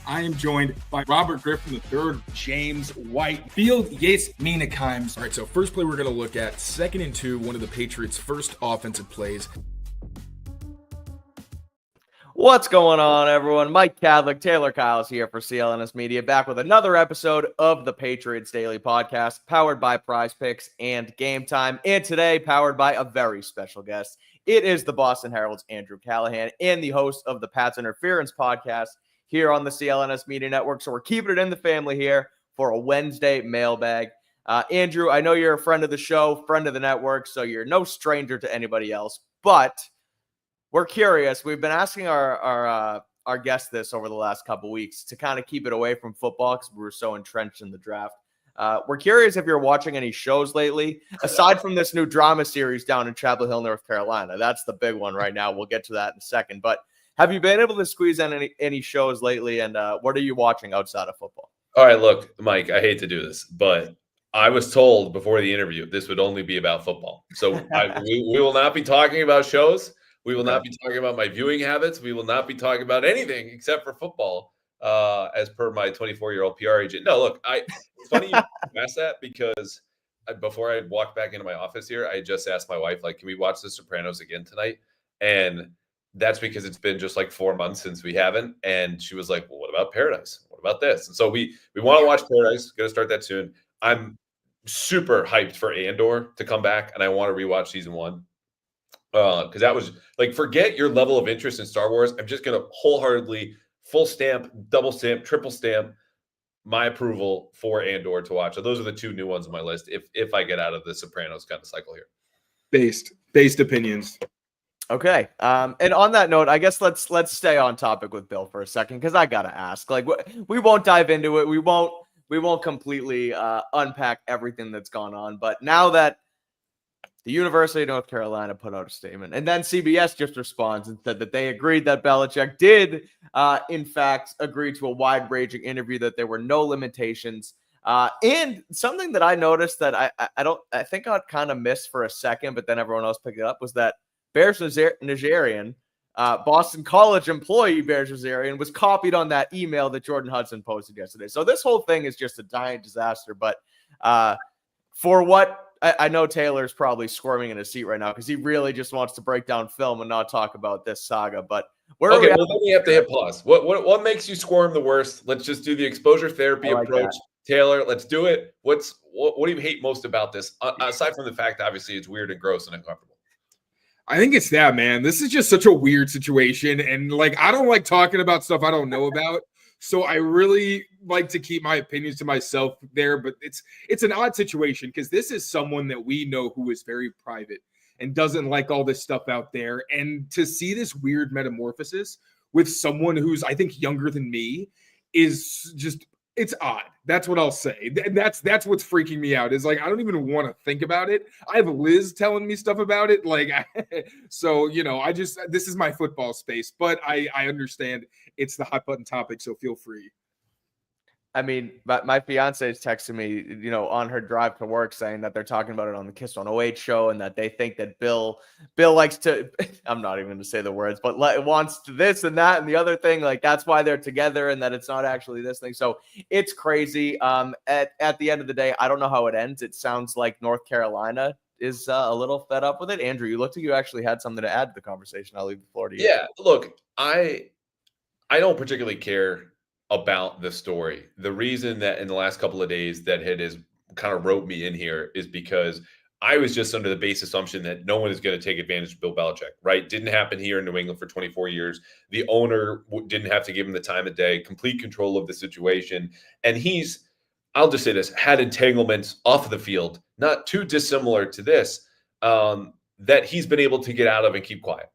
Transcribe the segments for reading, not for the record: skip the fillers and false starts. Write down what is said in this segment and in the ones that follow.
I am joined by Robert Griffin III, James Whitefield, Yates Meanakimes. All right, so first play we're going to look at, 2nd and 2, one of the Patriots' first offensive plays. What's going on, everyone? Mike Kadlick, Tayler Kyles here for CLNS Media, back with another episode of the Patriots Daily Podcast, powered by Prize Picks and Game Time, and today powered by a very special guest. It is the Boston Herald's Andrew Callahan and the host of the Pats Interference Podcast here on the CLNS Media Network. So we're keeping it in the family here for a Wednesday mailbag. Andrew, I know you're a friend of the show, friend of the network, so you're no stranger to anybody else, but we're curious. We've been asking our guests this over the last couple weeks to kind of keep it away from football because we were so entrenched in the draft. We're curious if you're watching any shows lately, aside from this new drama series down in Chapel Hill, North Carolina. That's the big one right now. We'll get to that in a second. But have you been able to squeeze in any shows lately, and what are you watching outside of football? All right, look, Mike, I hate to do this, but I was told before the interview this would only be about football. So we will not be talking about shows. We will not be talking about my viewing habits. We will not be talking about anything except for football, as per my 24-year-old PR agent. No, look, it's funny you asked that because before I walked back into my office here, I just asked my wife, like, can we watch The Sopranos again tonight? And that's because it's been just like 4 months since we haven't. And she was like, well, what about Paradise? What about this? And so we want to watch Paradise. Going to start that soon. I'm super hyped for Andor to come back, and I want to rewatch season 1. Because that was like, forget your level of interest in Star Wars. I'm just going to wholeheartedly full stamp, double stamp, triple stamp my approval for Andor to watch. So those are the 2 new ones on my list if I get out of the Sopranos kind of cycle here. Based opinions. Okay. And on that note, I guess let's stay on topic with Bill for a second, because I got to ask, like, we won't dive into it. We won't completely unpack everything that's gone on. But now that the University of North Carolina put out a statement, and then CBS just responds and said that they agreed that Belichick did, in fact, agree to a wide-ranging interview, that there were no limitations. And something that I noticed that I think I kind of missed for a second, but then everyone else picked it up, was that Bears Nigerian, Boston College employee Bears Nigerian, was copied on that email that Jordan Hudson posted yesterday. So this whole thing is just a giant disaster. But for what I know, Taylor's probably squirming in his seat right now because he really just wants to break down film and not talk about this saga. But well, then we have to hit pause. What makes you squirm the worst? Let's just do the exposure therapy approach. That. Taylor, let's do it. What do you hate most about this? Aside from the fact, obviously, it's weird and gross and uncomfortable. I think it's that, man. This is just such a weird situation. And, like, I don't like talking about stuff I don't know about. So I really like to keep my opinions to myself there. But it's an odd situation because this is someone that we know who is very private and doesn't like all this stuff out there. And to see this weird metamorphosis with someone who's, I think, younger than me is just – it's odd. That's what I'll say. That's what's freaking me out. Is like, I don't even want to think about it. I have Liz telling me stuff about it. Like, so, this is my football space, but I understand it's the hot button topic. So feel free. I mean, my fiance is texting me, on her drive to work, saying that they're talking about it on the Kiss 108 show, and that they think that Bill likes to, I'm not even going to say the words, but wants to this and that and the other thing. Like, that's why they're together, and that it's not actually this thing. So it's crazy. At the end of the day, I don't know how it ends. It sounds like North Carolina is a little fed up with it. Andrew, you looked like you actually had something to add to the conversation. I'll leave the floor to you. Yeah, look, I don't particularly care about the story. The reason that in the last couple of days that it has kind of roped me in here is because I was just under the base assumption that no one is going to take advantage of Bill Belichick, right? Didn't happen here in New England for 24 years. The owner didn't have to give him the time of day, complete control of the situation. And I'll just say this, had entanglements off of the field, not too dissimilar to this, that he's been able to get out of and keep quiet.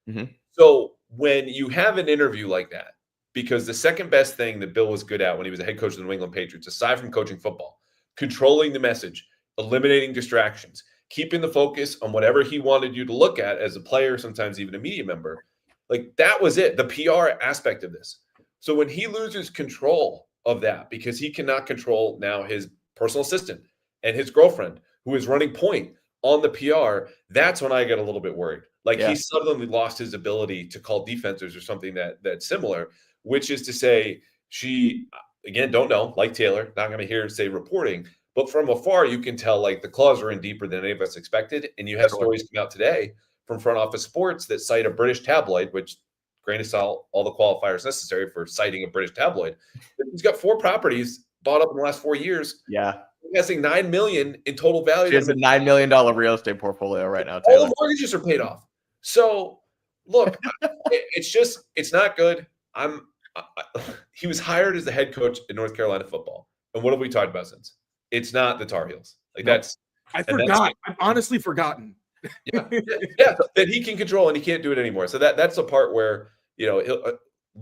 Mm-hmm. So when you have an interview like that, because the second best thing that Bill was good at when he was a head coach of the New England Patriots, aside from coaching football, controlling the message, eliminating distractions, keeping the focus on whatever he wanted you to look at as a player, sometimes even a media member, like that was it, the PR aspect of this. So when he loses control of that, because he cannot control now his personal assistant and his girlfriend, who is running point on the PR, that's when I get a little bit worried. Like he suddenly lost his ability to call defenses or something that's similar, which is to say, she, again, don't know, like Taylor, not going to hear say reporting, but from afar, you can tell like the claws are in deeper than any of us expected. And you have stories come out today from Front Office Sports that cite a British tabloid, which grain of salt, all the qualifiers necessary for citing a British tabloid. He's got 4 properties bought up in the last 4 years. Yeah. Guessing $9 million in total value. She has a $9 million real estate portfolio right now, Taylor. Taylor. All the mortgages are paid off. So look, it's not good. He was hired as the head coach in North Carolina football. And what have we talked about since? It's not the Tar Heels. Like I forgot. I've honestly forgotten. Yeah, that he can control and he can't do it anymore. So that's the part where, he'll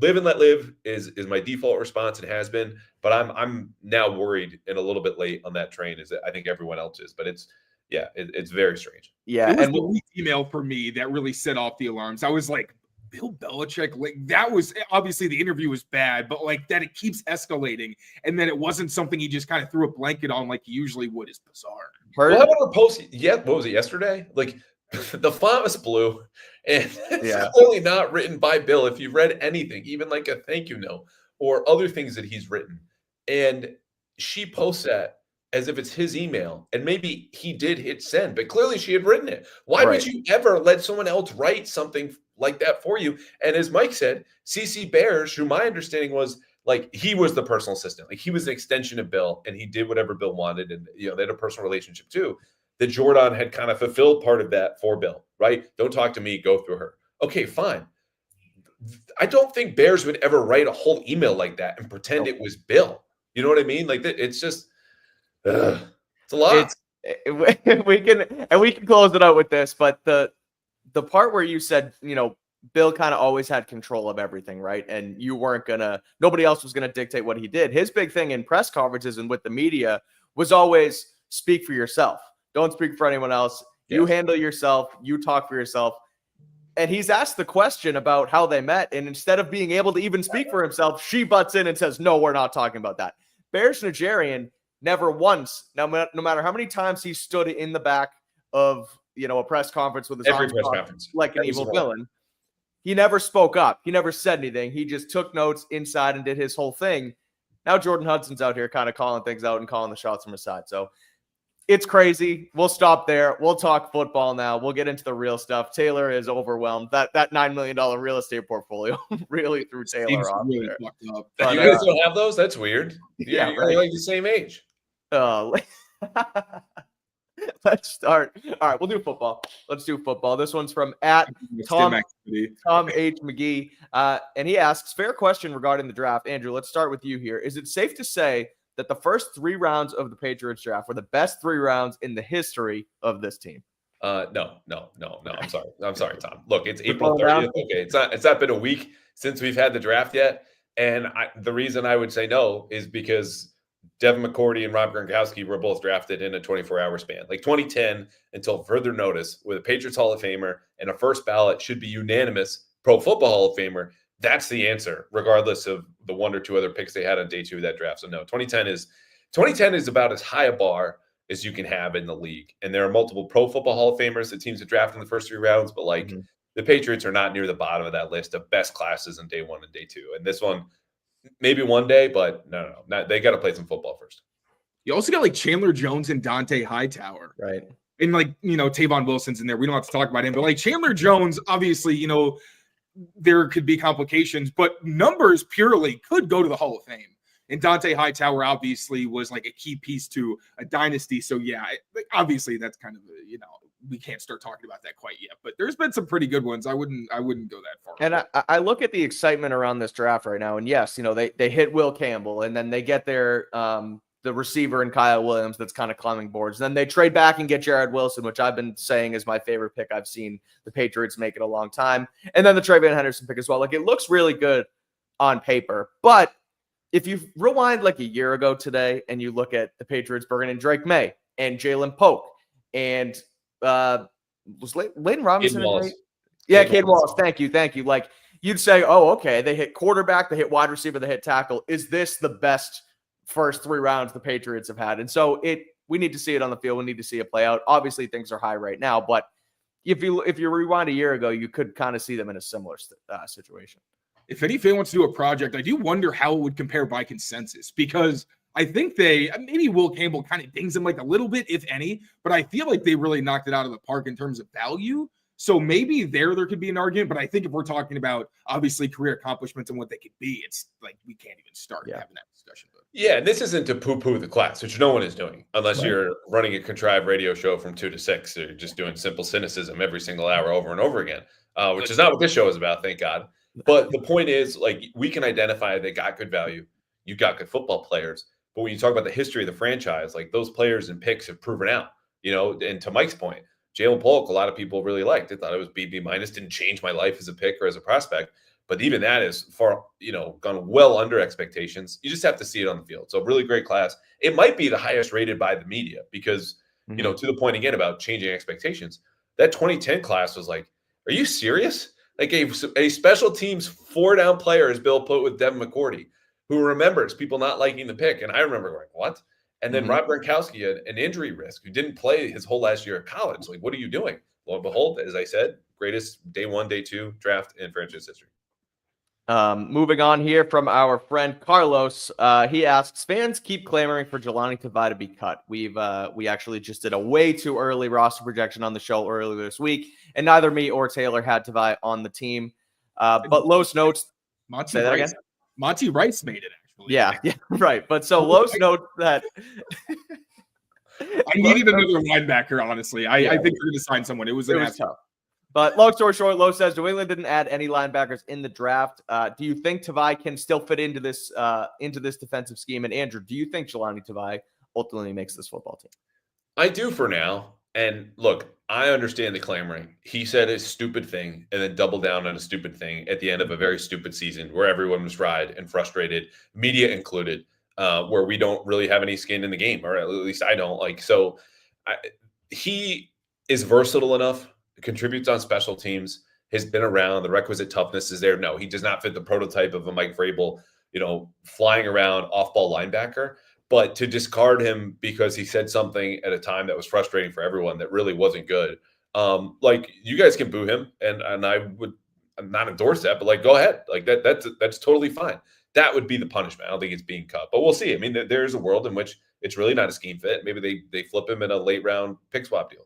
live and let live is my default response and has been, but I'm now worried and a little bit late on that train as I think everyone else is, but it's very strange. Yeah. It was the lead email for me that really set off the alarms. I was like, Bill Belichick, like that was obviously the interview was bad, but like that it keeps escalating and then it wasn't something he just kind of threw a blanket on like he usually would is bizarre. Well, how about our post? Yeah, what was it yesterday? Like the font was blue and it's clearly not written by Bill. If you've read anything, even like a thank you note or other things that he's written, and she posts that as if it's his email, and maybe he did hit send, but clearly she had written it. Why would you ever let someone else write something like that for you? And as Mike said, CC Bears, who my understanding was like he was the personal assistant, like he was an extension of Bill, and he did whatever Bill wanted, and they had a personal relationship too. That Jordan had kind of fulfilled part of that for Bill, right? Don't talk to me, go through her. Okay, fine. I don't think Bears would ever write a whole email like that and pretend it was Bill. You know what I mean? Like it's just. It's a lot. We can close it out with this, but the part where you said, Bill kind of always had control of everything, right? And you weren't nobody else was gonna dictate what he did. His big thing in press conferences and with the media was always speak for yourself. Don't speak for anyone else. Yes. You handle yourself. You talk for yourself. And he's asked the question about how they met, and instead of being able to even speak for himself, she butts in and says, "No, we're not talking about that." Bears Nigerian never once, no matter how many times he stood in the back of a press conference with his arms crossed like an evil villain, he never spoke up. He never said anything. He just took notes inside and did his whole thing. Now Jordan Hudson's out here kind of calling things out and calling the shots from his side. So it's crazy. We'll stop there. We'll talk football now. We'll get into the real stuff. Taylor is overwhelmed. That $9 million real estate portfolio really threw Taylor off. Really fucked up. But, you guys don't have those? That's weird. You're like the same age. Let's start. All right, we'll do football. Let's do football. This one's from Tom H. McGee. And he asks, fair question regarding the draft. Andrew, let's start with you here. Is it safe to say that the first 3 rounds of the Patriots draft were the best 3 rounds in the history of this team? No. I'm sorry, Tom. Look, it's April 30th. Okay, it's not been a week since we've had the draft yet. And the reason I would say no is because Devin McCourty and Rob Gronkowski were both drafted in a 24-hour span. Like 2010 until further notice, with a Patriots Hall of Famer and a first ballot should be unanimous Pro Football Hall of Famer. That's the answer, regardless of the 1 or 2 other picks they had on day 2 of that draft. So no, 2010 is about as high a bar as you can have in the league. And there are multiple Pro Football Hall of Famers that teams have drafted in the first 3 rounds, but the Patriots are not near the bottom of that list of best classes in day 1 and day 2. And this one, maybe one day, but no. They got to play some football first. You also got like Chandler Jones and Dante Hightower. Right. And like, Tavon Wilson's in there. We don't have to talk about him, but like Chandler Jones, obviously, there could be complications, but numbers purely could go to the Hall of Fame. And Dante Hightower obviously was like a key piece to a dynasty. So yeah, obviously that's kind of, we can't start talking about that quite yet, but there's been some pretty good ones. I wouldn't go that far. And I look at the excitement around this draft right now, and yes, they hit Will Campbell, and then they get their the receiver in Kyle Williams that's kind of climbing boards. Then they trade back and get Jared Wilson, which I've been saying is my favorite pick I've seen the Patriots make in a long time. And then the Trayvon Henderson pick as well. Like, it looks really good on paper, but if you rewind like a year ago today and you look at the Patriots bringing in Drake May and Jalen Polk and was Layden Robinson? Cade Wallace. Thank you. Like, you'd say, oh, okay, they hit quarterback, they hit wide receiver, they hit tackle. Is this the best first 3 rounds the Patriots have had? And so we need to see it on the field. We need to see it play out. Obviously, things are high right now, but if you rewind a year ago, you could kind of see them in a similar situation. if any fan wants to do a project, I do wonder how it would compare by consensus, because I think maybe Will Campbell kind of dings him like a little bit, if any, but I feel like they really knocked it out of the park in terms of value. So maybe there could be an argument, but I think if we're talking about obviously career accomplishments and what they could be, it's like we can't even start having that discussion. Yeah, and this isn't to poo-poo the class, which no one is doing, unless you're running a contrived radio show from 2 to 6. Or you're just doing simple cynicism every single hour over and over again, which is not what this show is about, thank God. But the point is, like, we can identify they got good value. You got good football players. But when you talk about the history of the franchise, like those players and picks have proven out, and to Mike's point, Jalen Polk, a lot of people really liked. They thought it was B minus, didn't change my life as a pick or as a prospect. But even that is far, gone well under expectations. You just have to see it on the field. So really great class. It might be the highest rated by the media because, to the point again about changing expectations, that 2010 class was like, are you serious? Like a special teams 4-down player is Bill put with Devin McCourty, who remembers people not liking the pick. And I remember going, what? And then Rob Gronkowski had an injury risk who didn't play his whole last year of college. Like, what are you doing? Lo and behold, as I said, greatest day 1, day 2 draft in franchise history. Moving on here from our friend Carlos, he asks, fans keep clamoring for Jelani Tavai to be cut. We actually just did a way too early roster projection on the show earlier this week, and neither me or Taylor had Tavai on the team. But Los notes, Monty Rice made it actually. Yeah, right. But so Los notes that I needed another linebacker. Honestly, I think we're going to sign someone. It was tough. But long story short, Lowe says New England didn't add any linebackers in the draft. Do you think Tavai can still fit into this defensive scheme? And Andrew, do you think Jelani Tavai ultimately makes this football team? I do for now. And look, I understand the clamoring. He said a stupid thing and then doubled down on a stupid thing at the end of a very stupid season where everyone was fried and frustrated, media included, where we don't really have any skin in the game, or at least I don't. He is versatile enough. Contributes on special teams, has been around. The requisite toughness is there. No, he does not fit the prototype of a Mike Vrabel, flying around off-ball linebacker. But to discard him because he said something at a time that was frustrating for everyone that really wasn't good. You guys can boo him, and I would not endorse that, but go ahead. That's totally fine. That would be the punishment. I don't think it's being cut, but we'll see. I mean, there's a world in which it's really not a scheme fit. Maybe they flip him in a late round pick swap deal.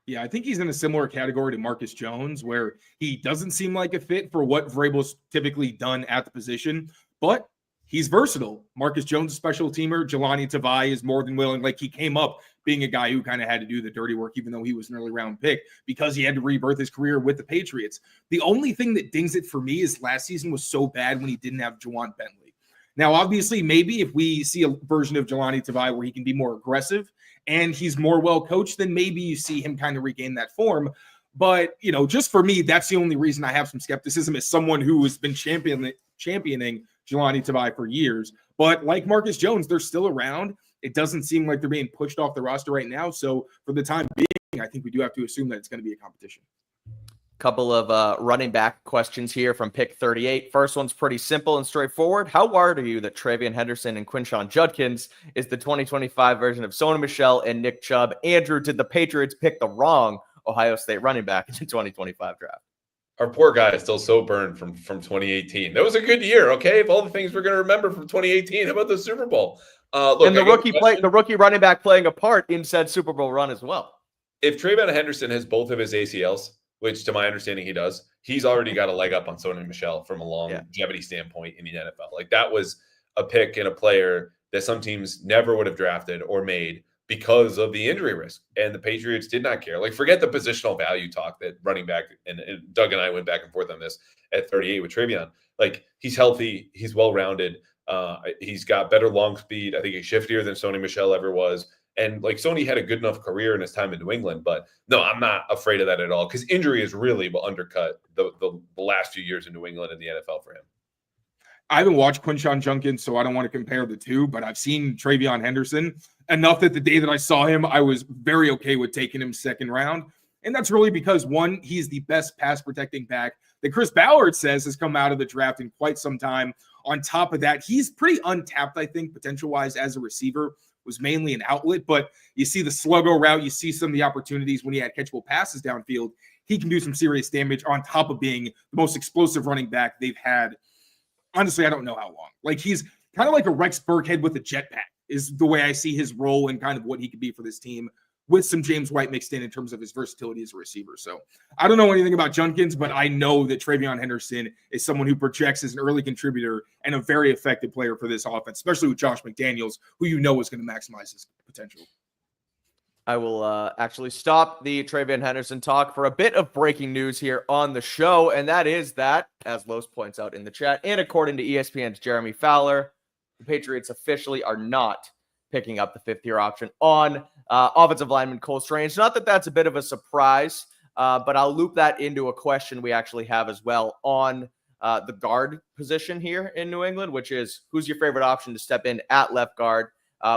Yeah, I think he's in a similar category to Marcus Jones, where he doesn't seem like a fit for what Vrabel's typically done at the position, but he's versatile. Marcus Jones, a special teamer. Jelani Tavai is more than willing. He came up being a guy who kind of had to do the dirty work, even though he was an early round pick, because he had to rebirth his career with the Patriots. The only thing that dings it for me is last season was so bad when he didn't have Juwan Bentley. Now, obviously, maybe if we see a version of Jelani Tavai where he can be more aggressive and he's more well-coached, then maybe you see him kind of regain that form. But, just for me, that's the only reason I have some skepticism as someone who has been championing Jelani Tavai for years. But like Marcus Jones, they're still around. It doesn't seem like they're being pushed off the roster right now. So for the time being, I think we do have to assume that it's going to be a competition. Couple of running back questions here from pick 38. First one's pretty simple and straightforward. How worried are you that Travion Henderson and Quinshon Judkins is the 2025 version of Sony Michel and Nick Chubb? Andrew, did the Patriots pick the wrong Ohio State running back in the 2025 draft? Our poor guy is still so burned from 2018. That was a good year, okay? If all the things we're going to remember from 2018, how about the Super Bowl? And the rookie running back playing a part in said Super Bowl run as well. If Travion Henderson has both of his ACLs, which to my understanding he does, he's already got a leg up on Sony Michel from a longevity standpoint in the NFL. That was a pick and a player that some teams never would have drafted or made because of the injury risk. And the Patriots did not care. Forget the positional value talk that running back, and Doug and I went back and forth on this at 38 with Travion. He's healthy. He's well-rounded. He's got better long speed. I think he's shiftier than Sony Michel ever was. And Sony had a good enough career in his time in New England, but no, I'm not afraid of that at all because injury has really undercut the last few years in New England and the NFL for him. I haven't watched Quinshon Judkins, so I don't want to compare the two, but I've seen Travion Henderson enough that the day that I saw him, I was very okay with taking him second round. And that's really because, one, he's the best pass protecting back that Chris Ballard says has come out of the draft in quite some time. On top of that, he's pretty untapped, I think, potential-wise as a receiver. Was mainly an outlet, but you see the sluggo route, you see some of the opportunities when he had catchable passes downfield. he can do some serious damage on top of being the most explosive running back they've had. Honestly, I don't know how long. Like, he's kind of like a Rex Burkhead with a jetpack is the way I see his role and kind of what he could be for this team, with some James White mixed in terms of his versatility as a receiver. So I don't know anything about Junkins, but I know that Travion Henderson is someone who projects as an early contributor and a very effective player for this offense, especially with Josh McDaniels, who you know is going to maximize his potential. I will actually stop the Travion Henderson talk for a bit of breaking news here on the show, and that is that, as Los points out in the chat, and according to ESPN's Jeremy Fowler, the Patriots officially are not picking up the fifth-year option on offensive lineman Cole Strange. Not that that's a bit of a surprise, but I'll loop that into a question we actually have as well on the guard position here in New England, which is, who's your favorite option to step in at left guard?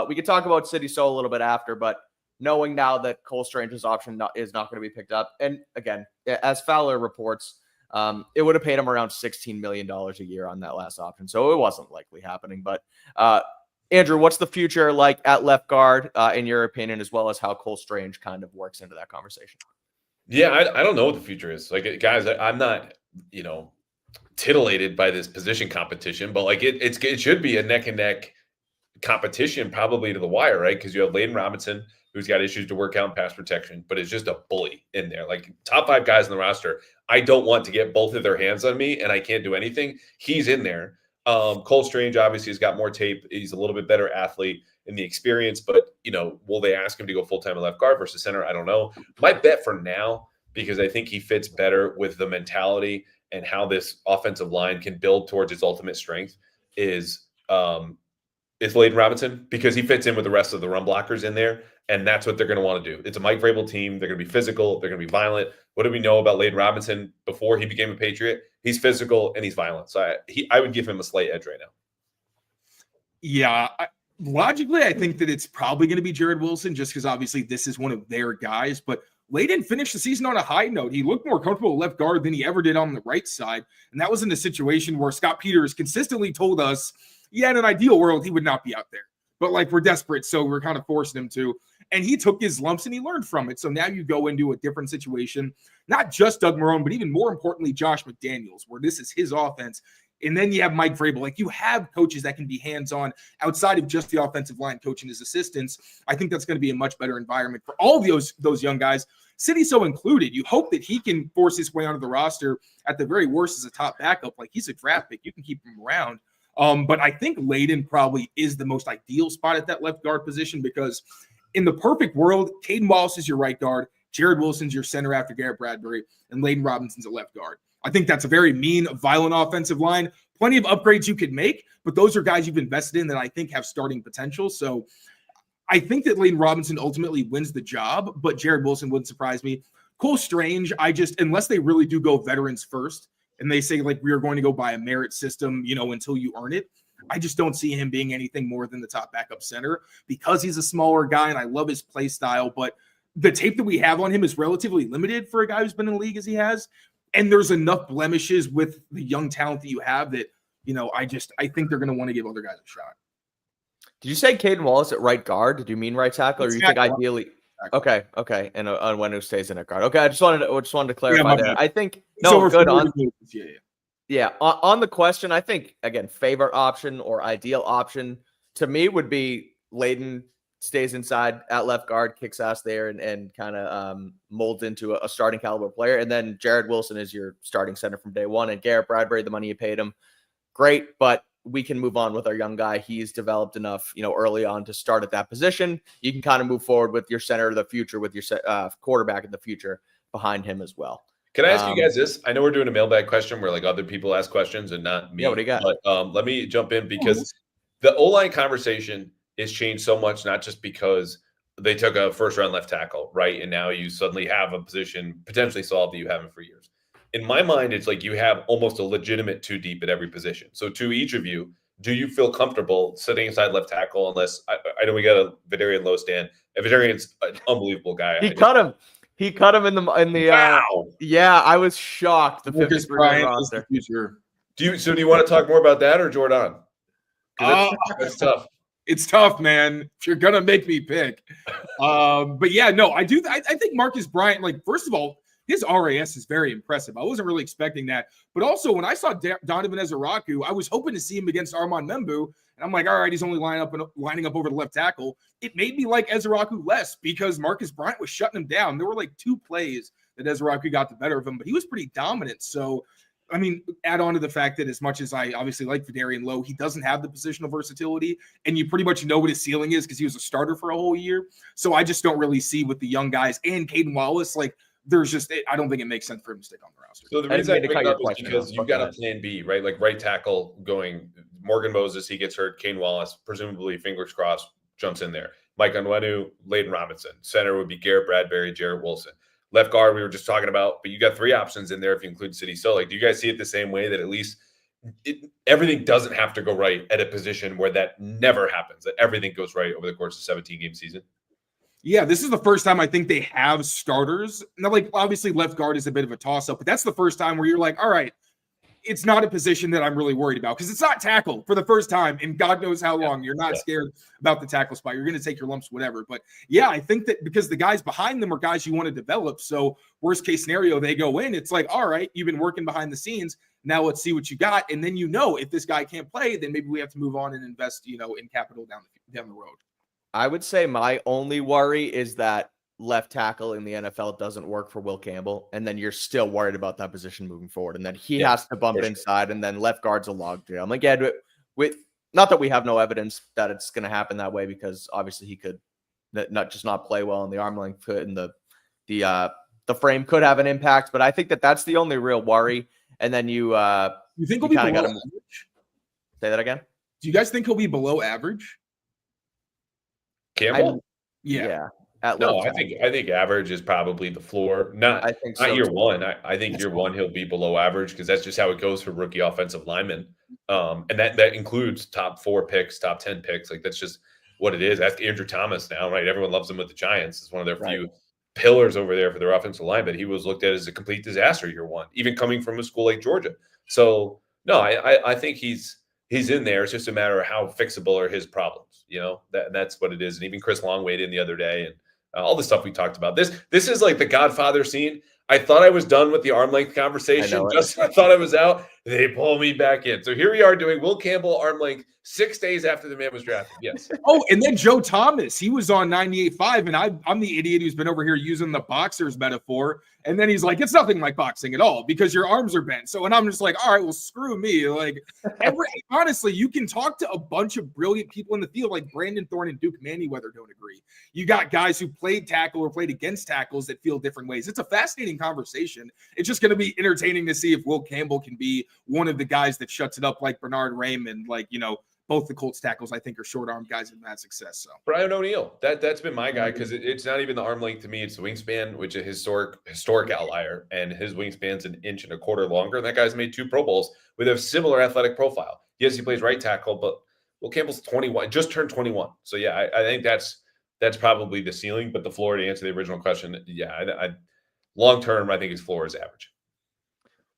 We could talk about City Soul a little bit after, but knowing now that Cole Strange's option is not going to be picked up, and again, as Fowler reports, it would have paid him around $16 million a year on that last option, so it wasn't likely happening. But Andrew, what's the future like at left guard, in your opinion, as well as how Cole Strange kind of works into that conversation? Yeah, I don't know what the future is. Like, guys, I'm not, titillated by this position competition, but like it should be a neck and neck competition, probably to the wire, right? Because you have Layden Robinson, who's got issues to work out in pass protection, but is just a bully in there. Like, top 5 guys in the roster, I don't want to get both of their hands on me, and I can't do anything. He's in there. Cole Strange obviously has got more tape. He's a little bit better athlete in the experience, but will they ask him to go full-time at left guard versus center? I don't know. My bet for now, because I think he fits better with the mentality and how this offensive line can build towards its ultimate strength, is Layden Robinson, because he fits in with the rest of the run blockers in there, and that's what they're going to want to do. It's a Mike Vrabel team. They're going to be physical. They're going to be violent. What do we know about Layden Robinson before he became a Patriot? He's physical and he's violent. So I would give him a slight edge right now. Yeah, logically, I think that it's probably going to be Jared Wilson, just because obviously this is one of their guys. But Layden finished the season on a high note. He looked more comfortable at left guard than he ever did on the right side. And that was in a situation where Scott Peters consistently told us, yeah, in an ideal world, he would not be out there. But like, we're desperate, so we're kind of forcing him to. And he took his lumps and he learned from it. So now you go into a different situation, not just Doug Marrone, but even more importantly, Josh McDaniels, where this is his offense. And then you have Mike Vrabel. Like, you have coaches that can be hands-on outside of just the offensive line coaching his assistants. I think that's going to be a much better environment for all of those young guys, City so included. You hope that he can force his way onto the roster at the very worst as a top backup. Like, he's a draft pick. You can keep him around. But I think Layden probably is the most ideal spot at that left guard position, because in the perfect world, Caden Wallace is your right guard, Jared Wilson's your center after Garrett Bradbury, and Layden Robinson's a left guard. I think that's a very mean, violent offensive line. Plenty of upgrades you could make, but those are guys you've invested in that I think have starting potential. So I think that Layden Robinson ultimately wins the job, but Jared Wilson wouldn't surprise me. Cole Strange, unless they really do go veterans first, and they say, like, we are going to go by a merit system, until you earn it, I just don't see him being anything more than the top backup center, because he's a smaller guy and I love his play style. But the tape that we have on him is relatively limited for a guy who's been in the league as he has. And there's enough blemishes with the young talent that you have that, I think they're going to want to give other guys a shot. Did you say Caden Wallace at right guard? Did you mean right tackle, or you think ideally? Okay. And when who stays in at guard? Okay, I just wanted to clarify there. I think good on. Yeah, on the question, I think, again, favorite option or ideal option to me would be Layden stays inside at left guard, kicks ass there, and kind of molds into a starting caliber player. And then Jared Wilson is your starting center from day one. And Garrett Bradbury, the money you paid him, great, but we can move on with our young guy. He's developed enough, early on to start at that position. You can kind of move forward with your center of the future, with your quarterback in the future behind him as well. Can I ask you guys this? I know we're doing a mailbag question where like other people ask questions and not me. Yeah, what do you got? But let me jump in, because the O-line conversation has changed so much, not just because they took a first-round left tackle, right? And now you suddenly have a position potentially solved that you haven't for years. In my mind, it's like you have almost a legitimate two deep at every position. So to each of you, do you feel comfortable sitting inside left tackle? Unless I know we got a Vidarian low stand. Vidarian's an unbelievable guy. He cut him. He cut him in the wow. Yeah, I was shocked. The 53 roster. Do you want to talk more about that or Jordan? That's tough. It's tough, man. If you're gonna make me pick, but yeah, no, I do. I think Marcus Bryant. Like, first of all, his RAS is very impressive. I wasn't really expecting that. But also, when I saw Donovan Ezeraku, I was hoping to see him against Armand Membu. And I'm like, all right, he's only lining up over the left tackle. It made me like Ezeraku less because Marcus Bryant was shutting him down. There were like 2 plays that Ezeraku got the better of him, but he was pretty dominant. So, I mean, add on to the fact that as much as I obviously like Vidarian Lowe, he doesn't have the positional versatility, and you pretty much know what his ceiling is because he was a starter for a whole year. So I just don't really see with the young guys and Caden Wallace, like I don't think it makes sense for him to stick on the roster. So the reason I bring it up is because you've got a plan B, right? Like right tackle going Morgan Moses, he gets hurt. Kane Wallace, presumably fingers crossed, jumps in there. Mike Onwenu, Layden Robinson. Center would be Garrett Bradbury, Jarrett Wilson. Left guard, we were just talking about, but you got 3 options in there if you include City. So, like, do you guys see it the same way that at least everything doesn't have to go right at a position where that never happens, that everything goes right over the course of 17-game season? Yeah, this is the first time I think they have starters. Now, like, obviously left guard is a bit of a toss-up, but that's the first time where you're like, all right, it's not a position that I'm really worried about because it's not tackle for the first time in God knows how long. You're not scared about the tackle spot. You're going to take your lumps, whatever. But yeah, I think that because the guys behind them are guys you want to develop. So worst case scenario, they go in. It's like, all right, you've been working behind the scenes. Now let's see what you got. And then, if this guy can't play, then maybe we have to move on and invest, in capital down the road. I would say my only worry is that left tackle in the NFL doesn't work for Will Campbell, and then you're still worried about that position moving forward, and then he has to bump inside, and then left guard's a logjam. Again, with not that we have no evidence that it's going to happen that way, because obviously he could not play well, and the arm length could, and the frame could have an impact, but I think that's the only real worry. And then you think he'll be below average? Say that again. Do you guys think he'll be below average? Campbell? Yeah. No, I think average is probably the floor. Not year one. I think year one he'll be below average because that's just how it goes for rookie offensive linemen. And that includes top 4 picks, top 10 picks. Like that's just what it is. Ask Andrew Thomas now, right? Everyone loves him with the Giants. It's one of their few pillars over there for their offensive line, but he was looked at as a complete disaster year one, even coming from a school like Georgia. So no, I think he's in there. It's just a matter of how fixable are his problems. That's what it is. And even Chris Long weighed in the other day and all the stuff we talked about. This is like the Godfather scene. I thought I was done with the arm length conversation. I thought I was out. They pull me back in. So here we are doing Will Campbell arm length 6 days after the man was drafted. Yes. Oh, and then Joe Thomas. He was on 98.5, and I'm the idiot who's been over here using the boxer's metaphor. And then he's like, it's nothing like boxing at all because your arms are bent. So, and I'm just like, all right, well, screw me. Like, honestly, you can talk to a bunch of brilliant people in the field, like Brandon Thorne and Duke Manyweather don't agree. You got guys who played tackle or played against tackles that feel different ways. It's a fascinating conversation. It's just going to be entertaining to see if Will Campbell can be one of the guys that shuts it up like Bernard Raymond, like, both the Colts tackles, I think, are short-arm guys that have had success. So Brian O'Neill, that's been my guy because it's not even the arm length to me; it's the wingspan, which is a historic outlier, and his wingspan's 1.25 inches longer. And that guy's made 2 Pro Bowls with a similar athletic profile. Yes, he plays right tackle, but Will Campbell's 21, just turned 21. So yeah, I think that's probably the ceiling. But the floor, to answer the original question, I long term, I think his floor is average.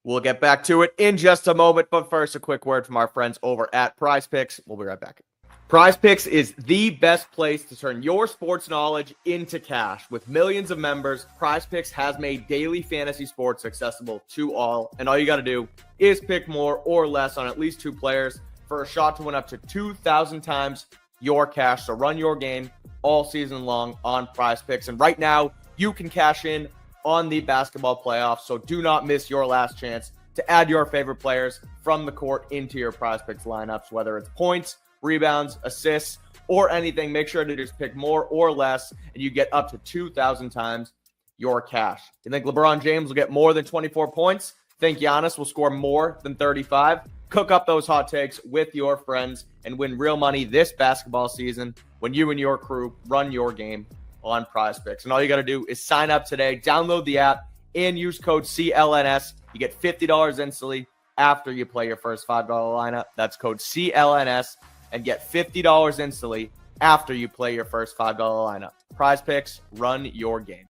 We'll get back to it in just a moment, but first, a quick word from our friends over at Prize Picks. We'll be right back. Prize Picks is the best place to turn your sports knowledge into cash. With millions of members, Prize Picks has made daily fantasy sports accessible to all, and all you got to do is pick more or less on at least 2 players for a shot to win up to 2,000 times your cash. So run your game all season long on Prize Picks, and right now, you can cash in on the basketball playoffs, so do not miss your last chance to add your favorite players from the court into your Prize Picks lineups, whether it's points, rebounds, assists, or anything. Make sure to just pick more or less, and you get up to 2,000 times your cash. You think LeBron James will get more than 24 points? Think Giannis will score more than 35? Cook up those hot takes with your friends and win real money this basketball season when you and your crew run your game on Prize Picks. And all you got to do is sign up today, download the app, and use code CLNS. You get $50 instantly after you play your first $5 lineup. That's code CLNS, and get $50 instantly after you play your first $5 lineup. Prize Picks, run your game.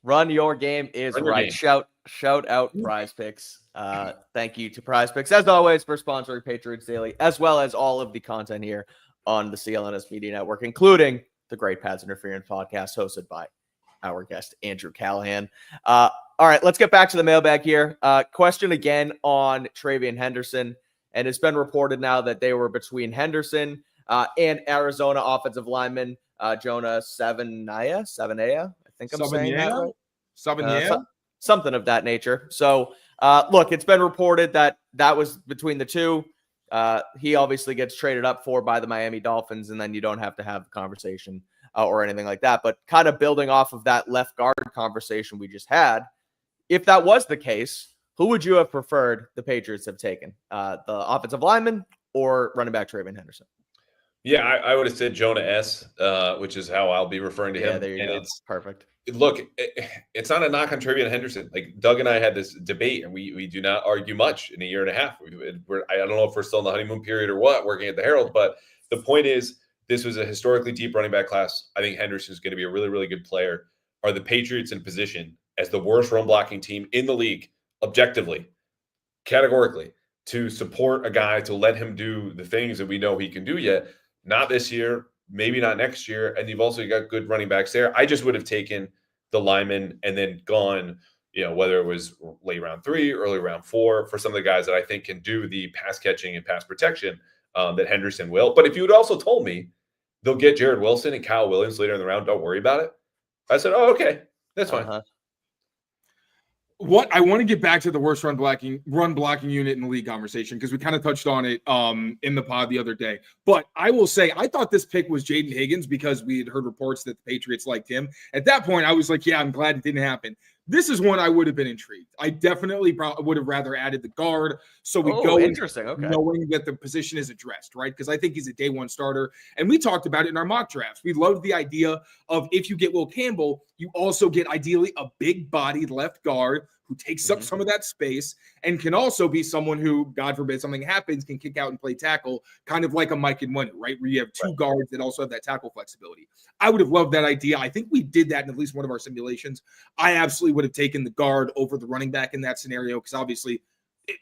Run your game is right. Shout out Prize Picks. Thank you to Prize Picks, as always, for sponsoring Patriots Daily, as well as all of the content here on the CLNS Media Network, including the Great Pads Interference podcast hosted by our guest, Andrew Callahan. All right, let's get back to the mailbag here. Question again on Travian Henderson. And it's been reported now that they were between Henderson and Arizona offensive lineman Jonah Savanaya. I think I'm saying that right. Something of that nature. So, look, it's been reported that was between the two. He obviously gets traded up for by the Miami Dolphins, and then you don't have to have the conversation or anything like that. But kind of building off of that left guard conversation we just had, if that was the case, who would you have preferred the Patriots have taken? The offensive lineman or running back Travian Henderson? Yeah, I would have said Jonah S., which is how I'll be referring to him. Yeah, there you go. It's perfect. Look, it's not a knock on Travian Henderson. Like Doug and I had this debate, and we do not argue much in a year and a half. I don't know if we're still in the honeymoon period or what, working at the Herald, but the point is, this was a historically deep running back class. I think Henderson is going to be a really, really good player. Are the Patriots in position as the worst run blocking team in the league, objectively, categorically, to support a guy, to let him do the things that we know he can do yet? Not this year, maybe not next year. And you've also got good running backs there. I just would have taken the lineman and then gone, whether it was late round 3, early round 4, for some of the guys that I think can do the pass catching and pass protection that Henderson will. But if you had also told me they'll get Jared Wilson and Kyle Williams later in the round, don't worry about it, I said, oh, okay, that's fine. What I want to get back to the worst run blocking unit in the league conversation, because we kind of touched on it in the pod the other day. But I will say, I thought this pick was Jaden Higgins because we had heard reports that the Patriots liked him. At that point, I was like, yeah, I'm glad it didn't happen. This is one I would have been intrigued. I definitely would have rather added the guard. So we go interesting. Okay. Knowing that the position is addressed, right? Because I think he's a day one starter. And we talked about it in our mock drafts. We loved the idea of, if you get Will Campbell, you also get ideally a big bodied left guard who takes up some of that space and can also be someone who, God forbid something happens, can kick out and play tackle, kind of like a Mike and Wenu, right? Where you have two guards that also have that tackle flexibility. I would have loved that idea. I think we did that in at least one of our simulations. I absolutely would have taken the guard over the running back in that scenario, because obviously,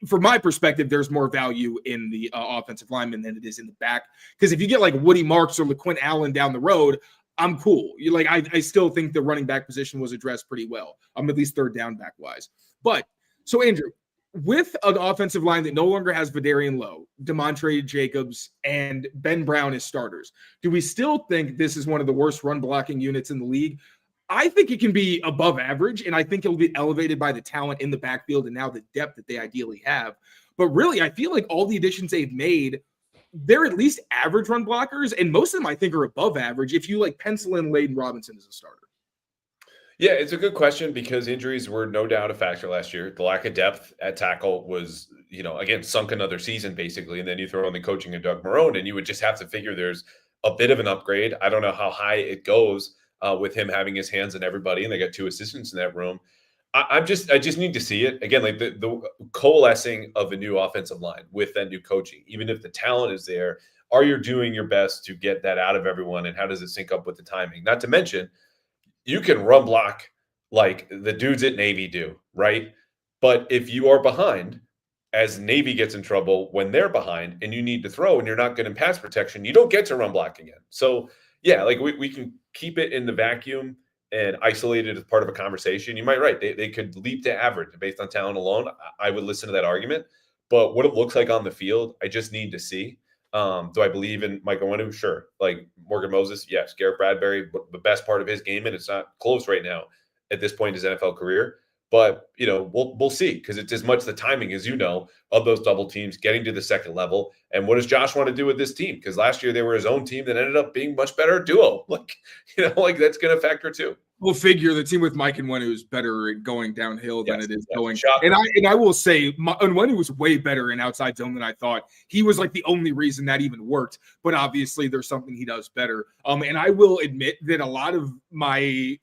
from my perspective, there's more value in the offensive lineman than it is in the back. Because if you get like Woody Marks or LaQuint Allen down the road, I'm cool. I still think the running back position was addressed pretty well. I'm at least third down back wise. But so Andrew, with an offensive line that no longer has Vidarian Lowe, Demontre Jacobs, and Ben Brown as starters, do we still think this is one of the worst run blocking units in the league? I think it can be above average, and I think it'll be elevated by the talent in the backfield and now the depth that they ideally have. But really, I feel like all the additions they've made, they're at least average run blockers, and most of them I think are above average if you pencil in Layden Robinson as a starter. Yeah, it's a good question, because injuries were no doubt a factor last year. The lack of depth at tackle was, again, sunk another season basically. And then you throw in the coaching of Doug Marrone, and you would just have to figure there's a bit of an upgrade. I don't know how high it goes with him having his hands on everybody, and they got 2 assistants in that room. I just need to see it again, like the coalescing of a new offensive line with that new coaching. Even if the talent is there, are you doing your best to get that out of everyone, and how does it sync up with the timing? Not to mention, you can run block like the dudes at Navy do, right? But if you are behind, as Navy gets in trouble when they're behind and you need to throw and you're not good in pass protection, you don't get to run block again. So yeah, we can keep it in the vacuum and isolate it as part of a conversation. You might be right. They could leap to average based on talent alone. I would listen to that argument. But what it looks like on the field, I just need to see. Do I believe in Mike Onwenu? Sure. Like Morgan Moses, yes. Garrett Bradbury, the best part of his game, and it's not close right now at this point in his NFL career. But, we'll see, because it's as much the timing, as of those double teams getting to the second level. And what does Josh want to do with this team? Because last year they were his own team that ended up being much better duo. That's going to factor too. We'll figure the team with Mike and Onwenu is better at going downhill than it is going. Shocker. And I will say, Onwenu was way better in outside zone than I thought. He was like the only reason that even worked. But obviously, there's something he does better. And I will admit that a lot of my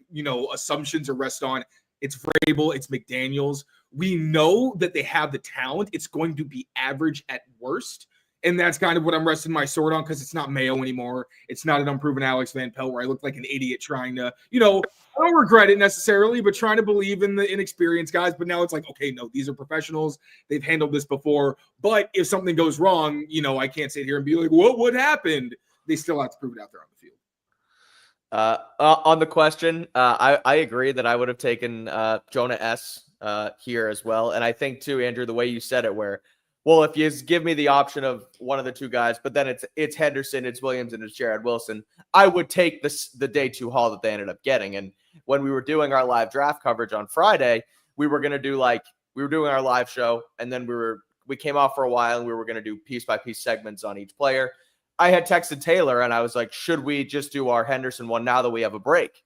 assumptions are rest on it's Vrabel, it's McDaniels. We know that they have the talent. It's going to be average at worst. And that's kind of what I'm resting my sword on, because it's not Mayo anymore. It's not an unproven Alex Van Pelt where I look like an idiot trying to, I don't regret it necessarily, but trying to believe in the inexperienced guys. But now it's like, okay, no, these are professionals. They've handled this before. But if something goes wrong, I can't sit here and be like, what happened? They still have to prove it out there on the field. On the question, I agree that I would have taken Jonah S. Here as well. And I think too, Andrew, the way you said it, where, well, if you give me the option of one of the two guys, but then it's Henderson, it's Williams, and it's Jared Wilson, I would take the day two haul that they ended up getting. And when we were doing our live draft coverage on Friday, we were doing our live show, and then we came off for a while, and we were going to do piece by piece segments on each player. I had texted Taylor, and I was like, should we just do our Henderson one now that we have a break?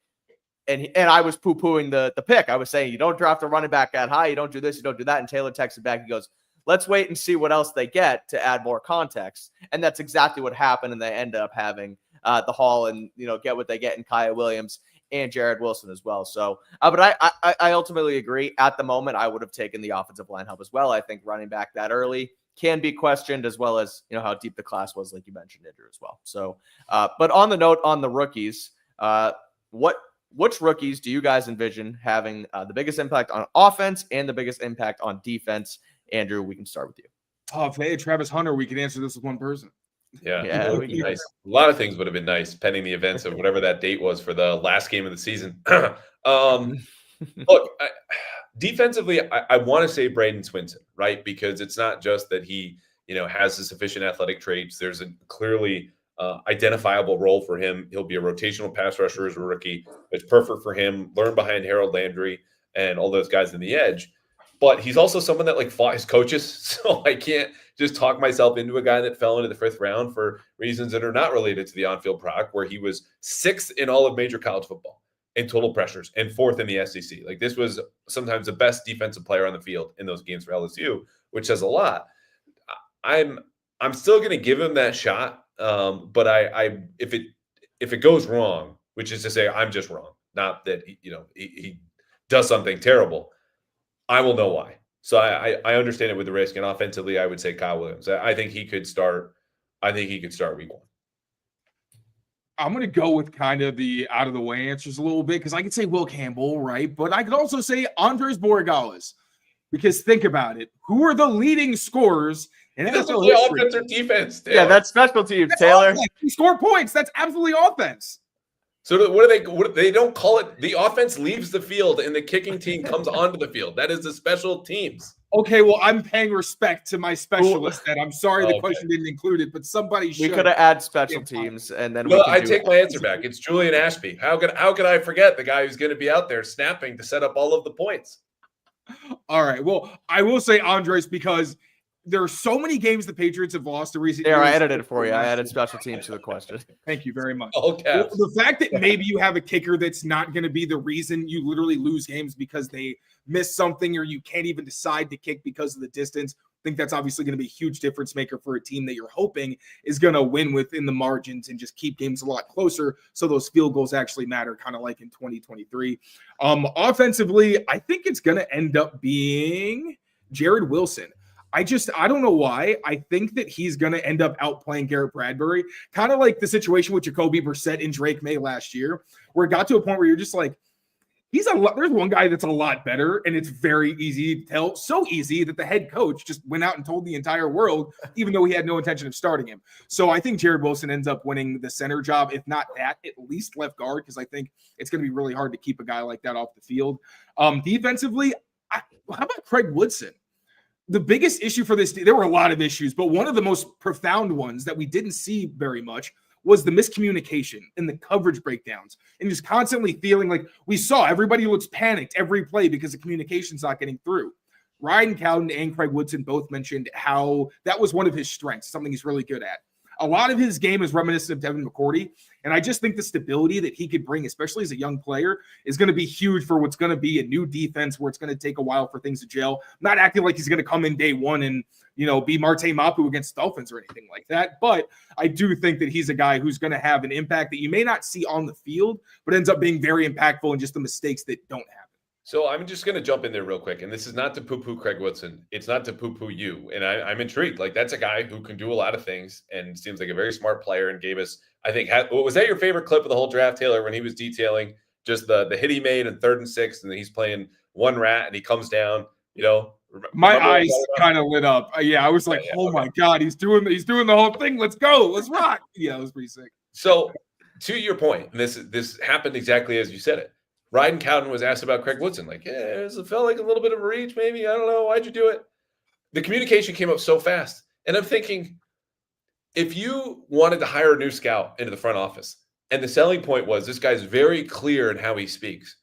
And I was poo-pooing the pick. I was saying, you don't draft a running back that high. You don't do this. You don't do that. And Taylor texted back. He goes, let's wait and see what else they get to add more context. And that's exactly what happened. And they end up having the haul and, get what they get in Kaya Williams and Jared Wilson as well. So, but I ultimately agree. At the moment, I would have taken the offensive line help as well. I think running back that early can be questioned, as well as, how deep the class was, like you mentioned, Andrew, as well. So, but on the note on the rookies, which rookies do you guys envision having the biggest impact on offense and the biggest impact on defense? Andrew, we can start with you. Oh, if they had Travis Hunter, we could answer this with one person. Yeah, would be nice. A lot of things would have been nice, pending the events of whatever that date was for the last game of the season. Look, defensively, I want to say Braden Swinson, right? Because it's not just that he, has the sufficient athletic traits. There's a clearly identifiable role for him. He'll be a rotational pass rusher as a rookie. It's perfect for him. Learn behind Harold Landry and all those guys in the edge. But he's also someone that fought his coaches. So I can't just talk myself into a guy that fell into the 5th round for reasons that are not related to the on-field product, where he was 6th in all of major college football in total pressures and 4th in the SEC. This was sometimes the best defensive player on the field in those games for LSU, which says a lot. I'm still going to give him that shot. But if it goes wrong, which is to say I'm just wrong, not that he does something terrible, I will know why. So I understand it with the risk, and offensively, I would say Kyle Williams. I think he could start. I think he could start week 1. I'm going to go with kind of the out of the way answers a little bit, because I could say Will Campbell, right? But I could also say Andres Borregales, because think about it. Who are the leading scorers in NFL history? Offense or defense? Taylor. Yeah, that's special teams, Taylor. He score points. That's absolutely offense. So what they don't call it? The offense leaves the field and the kicking team comes onto the field. That is the special teams. Okay, well, I'm paying respect to my specialist. That I'm sorry the question didn't include it, but somebody should. We could have added special teams, and then I take my answer back. It's Julian Ashby. How could I forget the guy who's going to be out there snapping to set up all of the points? All right. Well, I will say Andres, because there are so many games the Patriots have lost in recent years. I edited it for you. I added special teams to the question. Thank you very much. Okay. Well, the fact that maybe you have a kicker that's not going to be the reason you literally lose games because they miss something, or you can't even decide to kick because of the distance, I think that's obviously going to be a huge difference maker for a team that you're hoping is going to win within the margins and just keep games a lot closer, so those field goals actually matter, kind of like in 2023. Offensively, I think it's going to end up being Jared Wilson. I don't know why. I think that he's going to end up outplaying Garrett Bradbury, kind of like the situation with Jacoby Brissett and Drake May last year, where it got to a point where you're just like, there's one guy that's a lot better, and it's very easy to tell. So easy that the head coach just went out and told the entire world, even though he had no intention of starting him. So I think Jared Wilson ends up winning the center job, if not that, at least left guard, because I think it's going to be really hard to keep a guy like that off the field. Defensively, how about Craig Woodson? The biggest issue for this, there were a lot of issues, but one of the most profound ones that we didn't see very much was the miscommunication and the coverage breakdowns, and just constantly feeling like we saw everybody looks panicked every play because the communication's not getting through. Ryan Cowden and Craig Woodson both mentioned how that was one of his strengths, something he's really good at. A lot of his game is reminiscent of Devin McCourty, and I just think the stability that he could bring, especially as a young player, is going to be huge for what's going to be a new defense where it's going to take a while for things to gel. I'm not acting like he's going to come in day one and, be Marte Mapu against Dolphins or anything like that, but I do think that he's a guy who's going to have an impact that you may not see on the field, but ends up being very impactful in just the mistakes that don't happen. So I'm just going to jump in there real quick, and this is not to poo-poo Craig Woodson. It's not to poo-poo you, and I'm intrigued. That's a guy who can do a lot of things and seems like a very smart player, and gave us, I think, was that your favorite clip of the whole draft, Taylor, when he was detailing just the hit he made in 3rd and 6, and then he's playing one rat, and he comes down, My eyes kind of lit up. Yeah, I was like, oh my God, he's doing the whole thing. Let's go. Let's rock. Yeah, it was pretty sick. So to your point, and this happened exactly as you said it. Ryan Cowden was asked about Craig Woodson, like, it felt like a little bit of a reach, maybe. I don't know. Why'd you do it? The communication came up so fast. And I'm thinking, if you wanted to hire a new scout into the front office, and the selling point was this guy's very clear in how he speaks,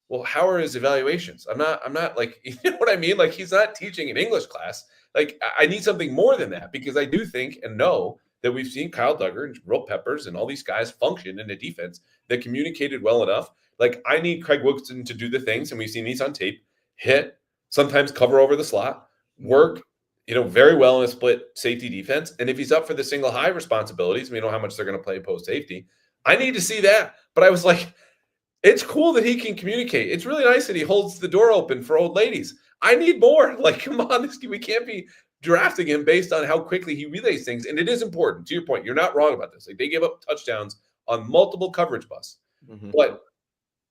well, how are his evaluations? I'm not like, you know what I mean? Like, he's not teaching an English class. Like, I need something more than that, because I do think and know that we've seen Kyle Duggar and Will Peppers and all these guys function in a defense that communicated well enough. Like, I need Craig Woodson to do the things, and we've seen these on tape, hit, sometimes cover over the slot, work, very well in a split safety defense. And if he's up for the single high responsibilities, we know how much they're going to play post safety. I need to see that. But I was like, it's cool that he can communicate. It's really nice that he holds the door open for old ladies. I need more. Like, come on, we can't be drafting him based on how quickly he relays things. And it is important. To your point, you're not wrong about this. Like, they gave up touchdowns on multiple coverage busts. Mm-hmm. But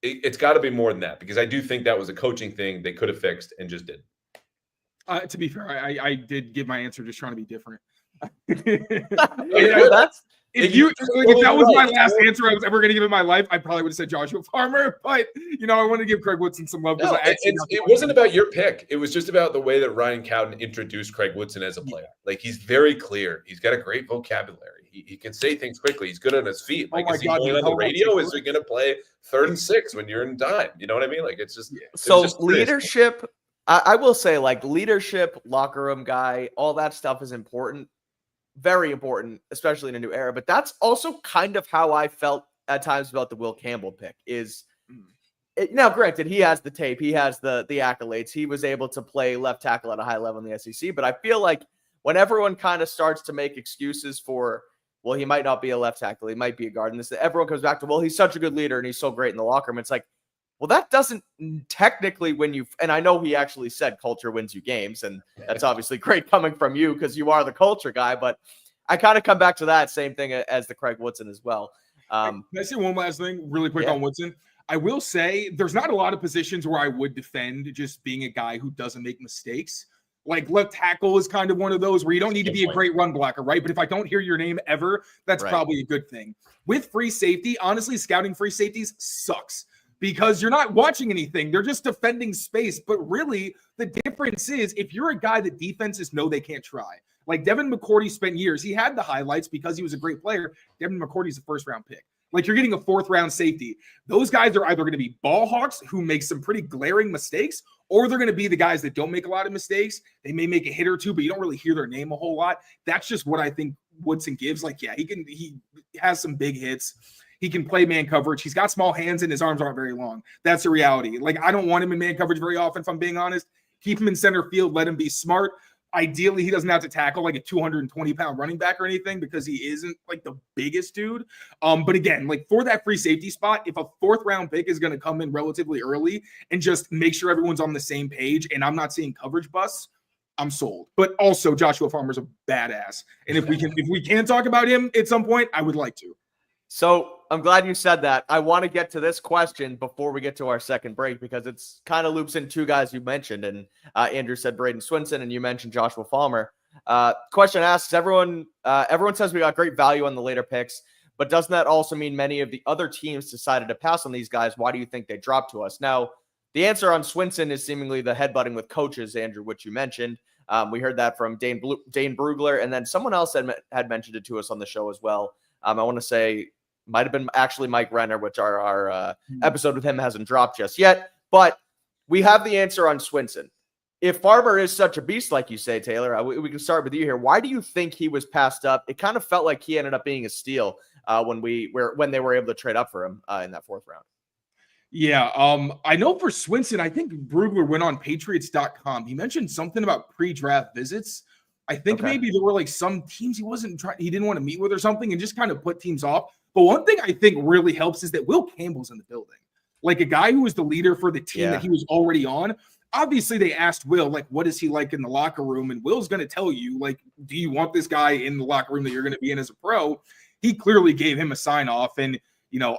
it's got to be more than that, because I do think that was a coaching thing they could have fixed and just did. To be fair, I did give my answer just trying to be different. If that was my last answer I was ever going to give in my life, I probably would have said Joshua Farmer. But I want to give Craig Woodson some love. No, it wasn't about your pick. It was just about the way that Ryan Cowden introduced Craig Woodson as a player. Like, he's very clear. He's got a great vocabulary. He can say things quickly. He's good on his feet. Like, is he going on the radio? Is he going to play 3rd and 6 when you're in time? You know what I mean? Like, it's just so just leadership. I will say, like, leadership, locker room guy, all that stuff is important. Very important, especially in a new era. But that's also kind of how I felt at times about the Will Campbell pick. Now, granted, he has the tape, he has the accolades. He was able to play left tackle at a high level in the SEC. But I feel like when everyone kind of starts to make excuses for, well, he might not be a left tackle, he might be a guard, and everyone comes back to, well, he's such a good leader and he's so great in the locker room. It's like, well, that doesn't technically win you. And I know he actually said culture wins you games. And that's obviously great coming from you because you are the culture guy. But I kind of come back to that same thing as the Craig Woodson as well. Can I say one last thing really quick on Woodson? I will say there's not a lot of positions where I would defend just being a guy who doesn't make mistakes. Like, left tackle is kind of one of those where you don't need to be a great run blocker, right? But if I don't hear your name ever, that's probably a good thing. With free safety, honestly, scouting free safeties sucks, because you're not watching anything. They're just defending space. But really, the difference is if you're a guy that defenses know they can't try. Like, Devin McCourty spent years. He had the highlights because he was a great player. Devin McCourty's a first-round pick. Like, you're getting a 4th-round safety. Those guys are either going to be ball hawks who make some pretty glaring mistakes, or they're going to be the guys that don't make a lot of mistakes. They may make a hit or two, but you don't really hear their name a whole lot. That's just what I think Woodson gives. Like, he has some big hits. He can play man coverage. He's got small hands and his arms aren't very long. That's the reality. Like, I don't want him in man coverage very often, if I'm being honest. Keep him in center field. Let him be smart. Ideally, he doesn't have to tackle like a 220-pound running back or anything, because he isn't like the biggest dude. But again, like, for that free safety spot, if a 4th-round pick is going to come in relatively early and just make sure everyone's on the same page and I'm not seeing coverage busts, I'm sold. But also, Joshua Farmer's a badass. And if we can talk about him at some point, I would like to. So I'm glad you said that. I want to get to this question before we get to our second break, because it's kind of loops in 2 guys you mentioned. And Andrew said Braden Swinson, and you mentioned Joshua Farmer. Question asks, everyone says we got great value on the later picks, but doesn't that also mean many of the other teams decided to pass on these guys? Why do you think they dropped to us? Now, the answer on Swinson is seemingly the headbutting with coaches, Andrew, which you mentioned. We heard that from Dane Brugler, and then someone else had mentioned it to us on the show as well. I want to say, might have been actually Mike Renner, which our episode with him hasn't dropped just yet. But we have the answer on Swinson. If Farmer is such a beast, like you say, Taylor, we can start with you here. Why do you think he was passed up? It kind of felt like he ended up being a steal when they were able to trade up for him in that 4th round. Yeah, I know for Swinson, I think Brugler went on Patriots.com. He mentioned something about pre-draft visits. I think maybe there were like some teams he didn't want to meet with or something, and just kind of put teams off. But one thing I think really helps is that Will Campbell's in the building. Like, a guy who was the leader for the team that he was already on. Obviously, they asked Will, like, what is he like in the locker room? And Will's going to tell you, like, do you want this guy in the locker room that you're going to be in as a pro? He clearly gave him a sign off. And,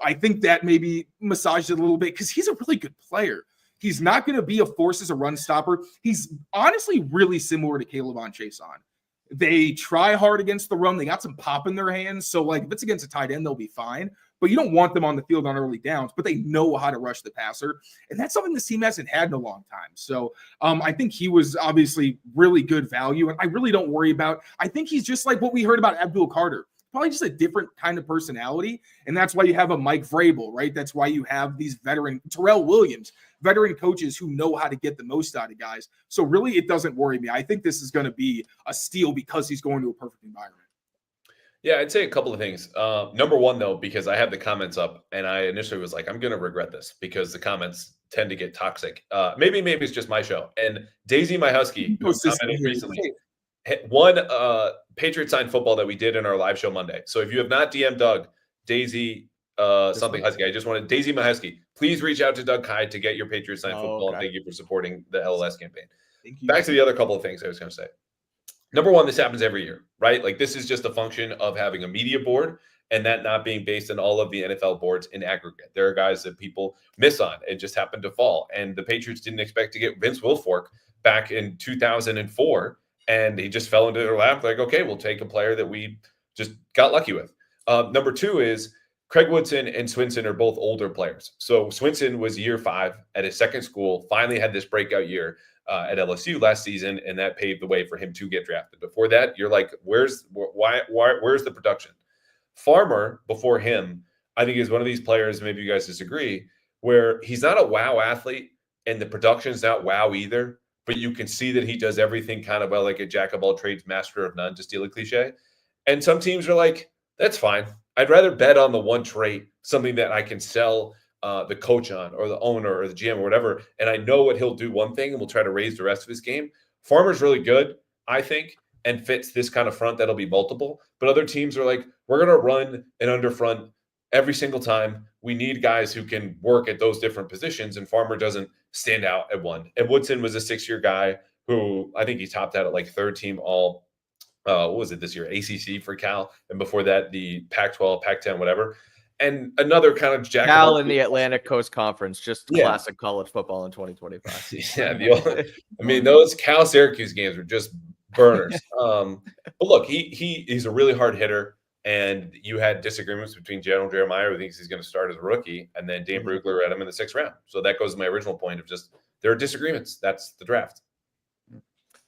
I think that maybe massaged it a little bit, because he's a really good player. He's not going to be a force as a run stopper. He's honestly really similar to Caleb on Chason. They try hard against the run. They got some pop in their hands. So, like, if it's against a tight end, they'll be fine. but you don't want them on the field on early downs, but they know how to rush the passer. And that's something this team hasn't had in a long time. So I think he was obviously really good value. And I really don't worry about, I think he's just like what we heard about Abdul Carter. Probably just a different kind of personality. And that's why you have a Mike Vrabel, right? That's why you have these veteran, Terrell Williams, veteran coaches who know how to get the most out of guys. So really, it doesn't worry me. I think this is going to be a steal because he's going to a perfect environment. Yeah, I'd say a couple of things. Number one, though, because I have the comments up and I initially was like, I'm going to regret this because the comments tend to get toxic. Maybe it's just my show. And Daisy, my husky, who commented recently, one Patriots signed football that we did in our live show Monday. So if you have not DM'd Doug, Daisy something husky, I just wanted Daisy my husky, please reach out to Doug Kai to get your Patriots signed football. Okay. And thank you for supporting the LLS campaign. Back to the other couple of things I was going to say. Number one, this happens every year, right? Like this is just a function of having a media board and that not being based on all of the NFL boards in aggregate. There are guys that people miss on and just happen to fall. And the Patriots didn't expect to get Vince Wilfork back in 2004. And he just fell into their lap like, okay, we'll take a player that we just got lucky with. Number two is Craig Woodson and Swinson are both older players. So Swinson was year 5 at his second school, finally had this breakout year at LSU last season, and that paved the way for him to get drafted. Before that, you're like, where's the production? Farmer, before him, I think is one of these players, maybe you guys disagree, where he's not a wow athlete and the production's not wow either, but you can see that he does everything kind of well, like a jack of all trades, master of none, to steal a cliche. And some teams are like, that's fine. I'd rather bet on the one trait, something that I can sell the coach on or the owner or the GM or whatever. And I know what he'll do one thing and we'll try to raise the rest of his game. Farmer's really good, I think, and fits this kind of front that'll be multiple. But other teams are like, we're going to run an underfront every single time. We need guys who can work at those different positions, and Farmer doesn't stand out at one. And Woodson was a 6-year guy who I think he topped out at like third team all, what was it this year? ACC for Cal. And before that, the Pac-12, Pac-10, whatever. And another kind of jack. Cal in the Atlantic Coast Conference, just classic college football in 2025. Yeah, those Cal Syracuse games were just burners. But look, he's a really hard hitter. And you had disagreements between General Jeremiah, who thinks he's going to start as a rookie, and then Dane Brugler at him in the 6th round. So that goes to my original point of just there are disagreements. That's the draft.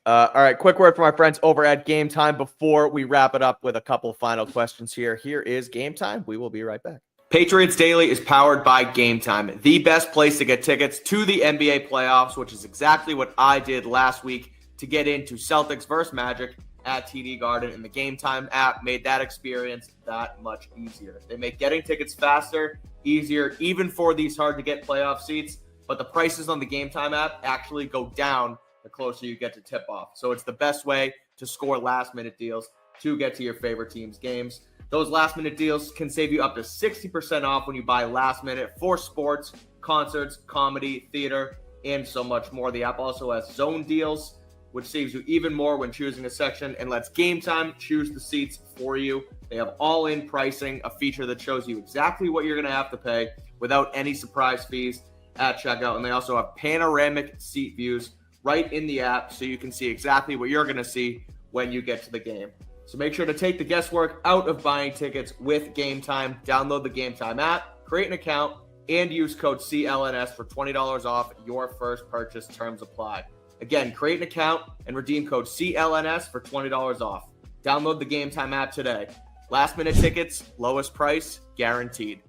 All right, quick word from our friends over at Game Time before we wrap it up with a couple final questions here. Here is Game Time. We will be right back. Patriots Daily is powered by Game Time, the best place to get tickets to the NBA playoffs, which is exactly what I did last week to get into Celtics versus Magic at TD Garden, and the Game Time app made that experience that much easier. They make getting tickets faster, easier, even for these hard-to-get playoff seats, but the prices on the Game Time app actually go down the closer you get to tip-off. So it's the best way to score last-minute deals to get to your favorite team's games. Those last-minute deals can save you up to 60% off when you buy last-minute for sports, concerts, comedy, theater, and so much more. The app also has zone deals, which saves you even more when choosing a section and lets Game Time choose the seats for you. They have all-in pricing, a feature that shows you exactly what you're going to have to pay without any surprise fees at checkout. And they also have panoramic seat views right in the app so you can see exactly what you're going to see when you get to the game. So make sure to take the guesswork out of buying tickets with Game Time. Download the Game Time app, create an account, and use code CLNS for $20 off your first purchase. Terms apply. Again, create an account and redeem code CLNS for $20 off. Download the Game Time app today. Last minute tickets, lowest price, guaranteed.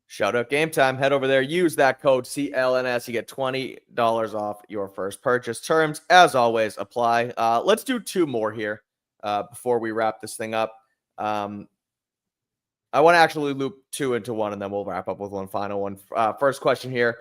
Shout out Game Time. Head over there. Use that code CLNS. You get $20 off your first purchase. Terms, as always, apply. Let's do 2 more here before we wrap this thing up. I want to actually loop 2 into 1, and then we'll wrap up with one final one. First question here.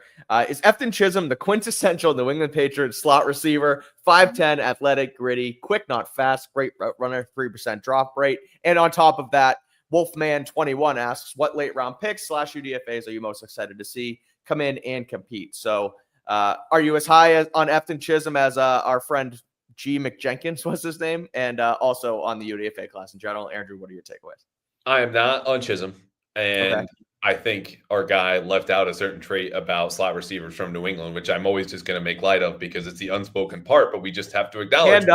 Is Efton Chisholm the quintessential New England Patriots slot receiver? 5'10", athletic, gritty, quick, not fast, great route runner, 3% drop rate. And on top of that, Wolfman21 asks, what late-round picks / UDFAs are you most excited to see come in and compete? So are you as high on Efton Chisholm as our friend G. McJenkins was his name? And also on the UDFA class in general? Andrew, what are your takeaways? I am not on Chisholm, and okay. I think our guy left out a certain trait about slot receivers from New England, which I'm always just going to make light of because it's the unspoken part, but we just have to acknowledge.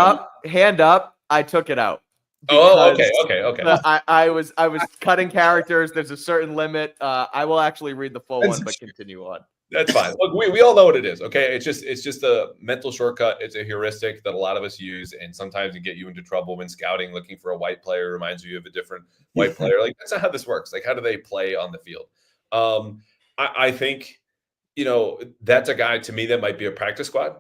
Hand up. I took it out. Oh, okay, because okay. I was cutting characters. There's a certain limit. I will actually read the full one, but continue on. That's fine. Look, we all know what it is. Okay, it's just a mental shortcut. It's a heuristic that a lot of us use, and sometimes it get you into trouble when scouting, looking for a white player reminds you of a different white player. Like, that's not how this works. Like, how do they play on the field? I think, that's a guy to me that might be a practice squad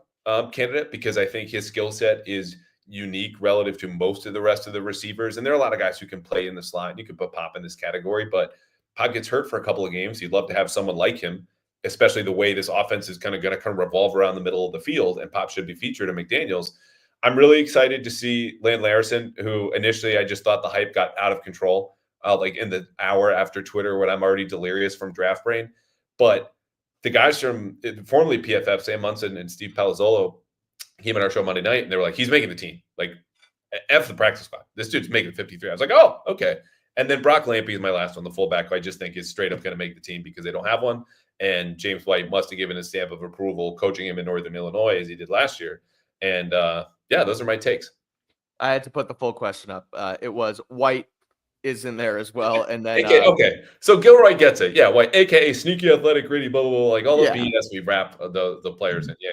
candidate, because I think his skill set is unique relative to most of the rest of the receivers. And there are a lot of guys who can play in the slot. You could put Pop in this category, but Pop gets hurt for a couple of games. He'd love to have someone like him, especially the way this offense is going to revolve around the middle of the field, and Pop should be featured in McDaniels. I'm really excited to see Land Larison, who initially I just thought the hype got out of control, like in the hour after Twitter when I'm already delirious from draft brain. But the guys from formerly PFF, Sam Munson and Steve Palazzolo, came on our show Monday night, and they were like, he's making the team. Like, F the practice squad. This dude's making 53. I was like, oh, okay. And then Brock Lampy is my last one, the fullback, who I just think is straight up going to make the team because they don't have one. And James White must have given a stamp of approval coaching him in Northern Illinois as he did last year. And those are my takes. I had to put the full question up. It was White is in there as well. And then okay. So Gilroy gets it. Yeah, White, aka sneaky athletic, gritty, blah, blah, blah, like all the BS we wrap the players in. Yeah.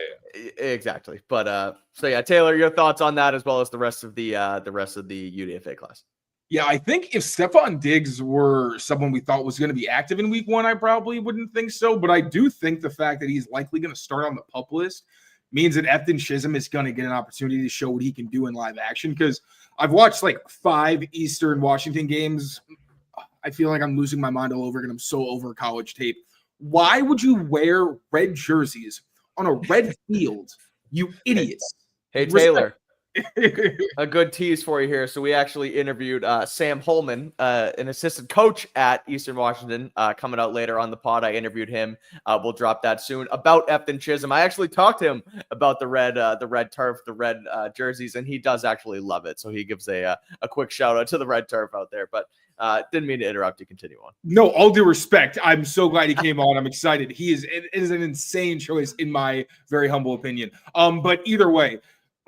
Exactly. But Taylor, your thoughts on that as well as the rest of the UDFA class. Yeah, I think if Stephon Diggs were someone we thought was going to be active in week one, I probably wouldn't think so. But I do think the fact that he's likely going to start on the PUP list means that Efton Chisholm is going to get an opportunity to show what he can do in live action. Because I've watched like 5 Eastern Washington games. I feel like I'm losing my mind all over again. I'm so over college tape. Why would you wear red jerseys on a red field, you idiots? Hey, Taylor. A good tease for you here. So we actually interviewed Sam Holman, an assistant coach at Eastern Washington, coming out later on the pod. I interviewed him. We'll drop that soon about Efton Chisholm. I actually talked to him about the red turf, the red jerseys, and he does actually love it. So he gives a quick shout out to the red turf out there. But didn't mean to interrupt you. Continue on. No, all due respect. I'm so glad he came on. I'm excited. It is an insane choice in my very humble opinion. But either way,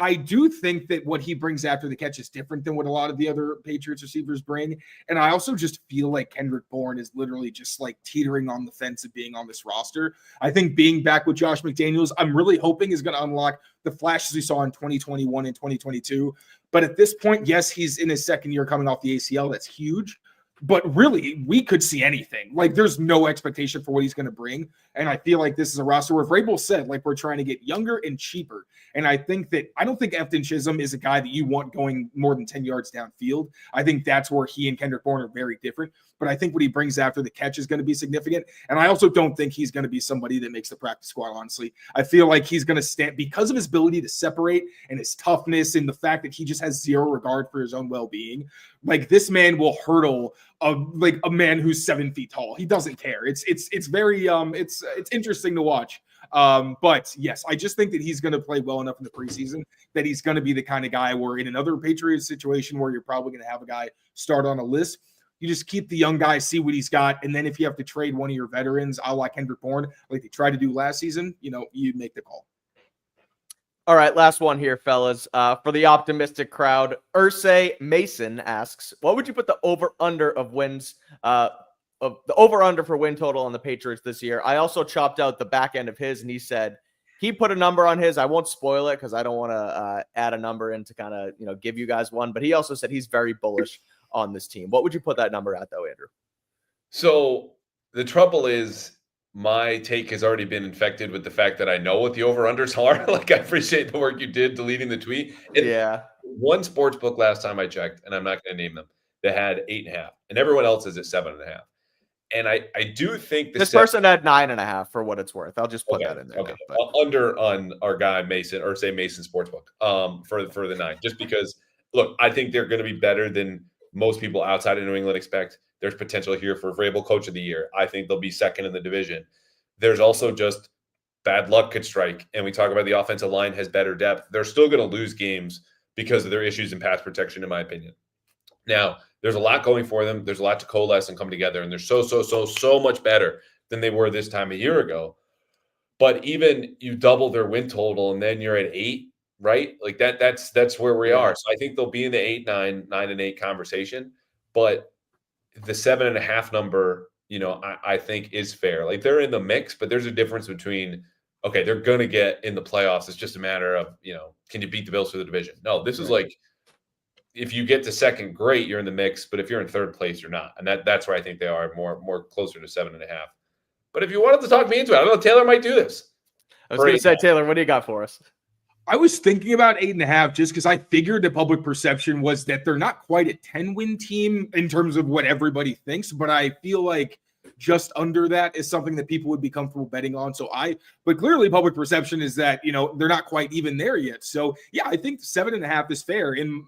I do think that what he brings after the catch is different than what a lot of the other Patriots receivers bring. And I also just feel like Kendrick Bourne is literally just like teetering on the fence of being on this roster. I think being back with Josh McDaniels, I'm really hoping is going to unlock the flashes we saw in 2021 and 2022. But at this point, yes, he's in his second year coming off the ACL. That's huge. But really, we could see anything. Like, there's no expectation for what he's going to bring. And I feel like this is a roster where Vrabel said, like, we're trying to get younger and cheaper. And I don't think Efton Chisholm is a guy that you want going more than 10 yards downfield. I think that's where he and Kendrick Bourne are very different. But I think what he brings after the catch is going to be significant. And I also don't think he's going to be somebody that makes the practice squad, honestly. I feel like he's going to stand because of his ability to separate and his toughness and the fact that he just has zero regard for his own well-being. Like, this man will hurdle a man who's 7 feet tall. He doesn't care. It's very it's interesting to watch. But yes, I just think that he's going to play well enough in the preseason that he's going to be the kind of guy where in another Patriots situation where you're probably going to have a guy start on a list, you just keep the young guy, see what he's got, and then if you have to trade one of your veterans, a la Kendrick Bourne, like they tried to do last season, you make the call. All right, last one here, fellas. For the optimistic crowd, Ursay Mason asks, what would you put the over-under of wins, of the over-under for win total on the Patriots this year? I also chopped out the back end of his, and he said he put a number on his. I won't spoil it because I don't want to add a number in to kind of give you guys one. But he also said he's very bullish on this team. What would you put that number at, though, Andrew? So the trouble is, my take has already been infected with the fact that I know what the over-unders are. Like, I appreciate the work you did deleting the tweet. Yeah. One sports book last time I checked, and I'm not going to name them, that had 8.5, and everyone else is at 7.5. And I do think this person had 9.5 for what it's worth. I'll just put that in there. Okay. Under on our guy Mason, or say Mason Sportsbook, for the 9, just because. Look, I think they're going to be better than most people outside of New England expect. There's potential here for Vrabel Coach of the Year. I think they'll be second in the division. There's also just bad luck could strike, and we talk about the offensive line has better depth. They're still going to lose games because of their issues in pass protection, in my opinion. Now, there's a lot going for them. There's a lot to coalesce and come together, and they're so much better than they were this time a year ago. But even you double their win total, and then you're at 8. right? Like that's where we are. So I think they'll be in the 8, 9, 9 and 8 conversation, but the 7.5 number, I think is fair. Like they're in the mix, but there's a difference between, okay, they're going to get in the playoffs. It's just a matter of, can you beat the Bills for the division? No, this is like, if you get to second, great, you're in the mix. But if you're in third place, you're not. And that's where I think they are more closer to 7.5. But if you wanted to talk me into it, I don't know, Taylor might do this. I was going to say, Taylor, what do you got for us? I was thinking about 8.5 just because I figured the public perception was that they're not quite a 10-win team in terms of what everybody thinks, but I feel like just under that is something that people would be comfortable betting on. But clearly public perception is that, they're not quite even there yet. So yeah, I think 7.5 is fair. And,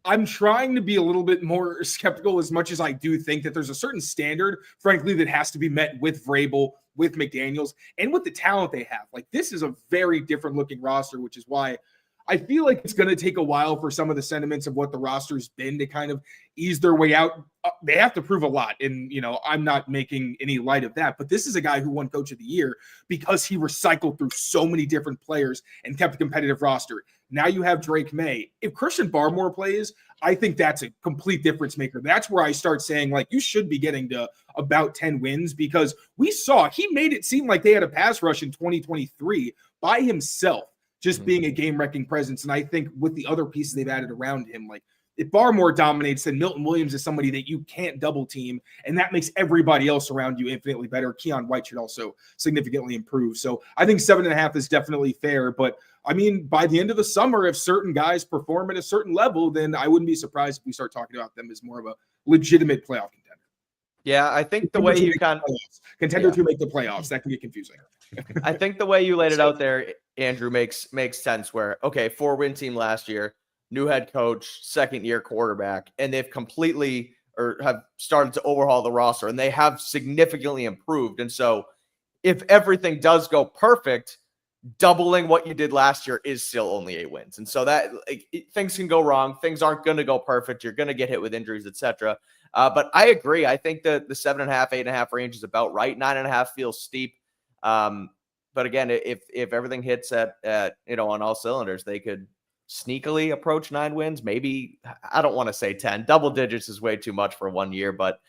I'm trying to be a little bit more skeptical as much as I do think that there's a certain standard, frankly, that has to be met with Vrabel, with McDaniels, and with the talent they have. Like, this is a very different looking roster, which is why I feel like it's going to take a while for some of the sentiments of what the roster's been to kind of ease their way out. They have to prove a lot. And, I'm not making any light of that, but this is a guy who won Coach of the Year because he recycled through so many different players and kept a competitive roster. Now you have Drake May. If Christian Barmore plays, I think that's a complete difference maker. That's where I start saying, like, you should be getting to about 10 wins because we saw he made it seem like they had a pass rush in 2023 by himself, just being a game-wrecking presence. And I think with the other pieces they've added around him, like, if Barmore dominates, then Milton Williams is somebody that you can't double team, and that makes everybody else around you infinitely better. Keon White should also significantly improve. So I think 7.5 is definitely fair. But I mean, by the end of the summer, if certain guys perform at a certain level, then I wouldn't be surprised if we start talking about them as more of a legitimate playoff contender. Yeah, I think the way you contender to make the playoffs, that can get confusing. I think the way you laid it out there, Andrew, makes sense. Where, okay, 4-win team last year, new head coach, second-year quarterback, and they've completely or have started to overhaul the roster, and they have significantly improved. And so if everything does go perfect, doubling what you did last year is still only 8 wins. And so that things can go wrong. Things aren't going to go perfect. You're going to get hit with injuries, etc. But I agree. I think the 7.5, 8.5 range is about right. 9.5 feels steep. But again, if everything hits at on all cylinders, they could sneakily approach 9 wins. Maybe, I don't want to say 10. Double digits is way too much for 1 year. But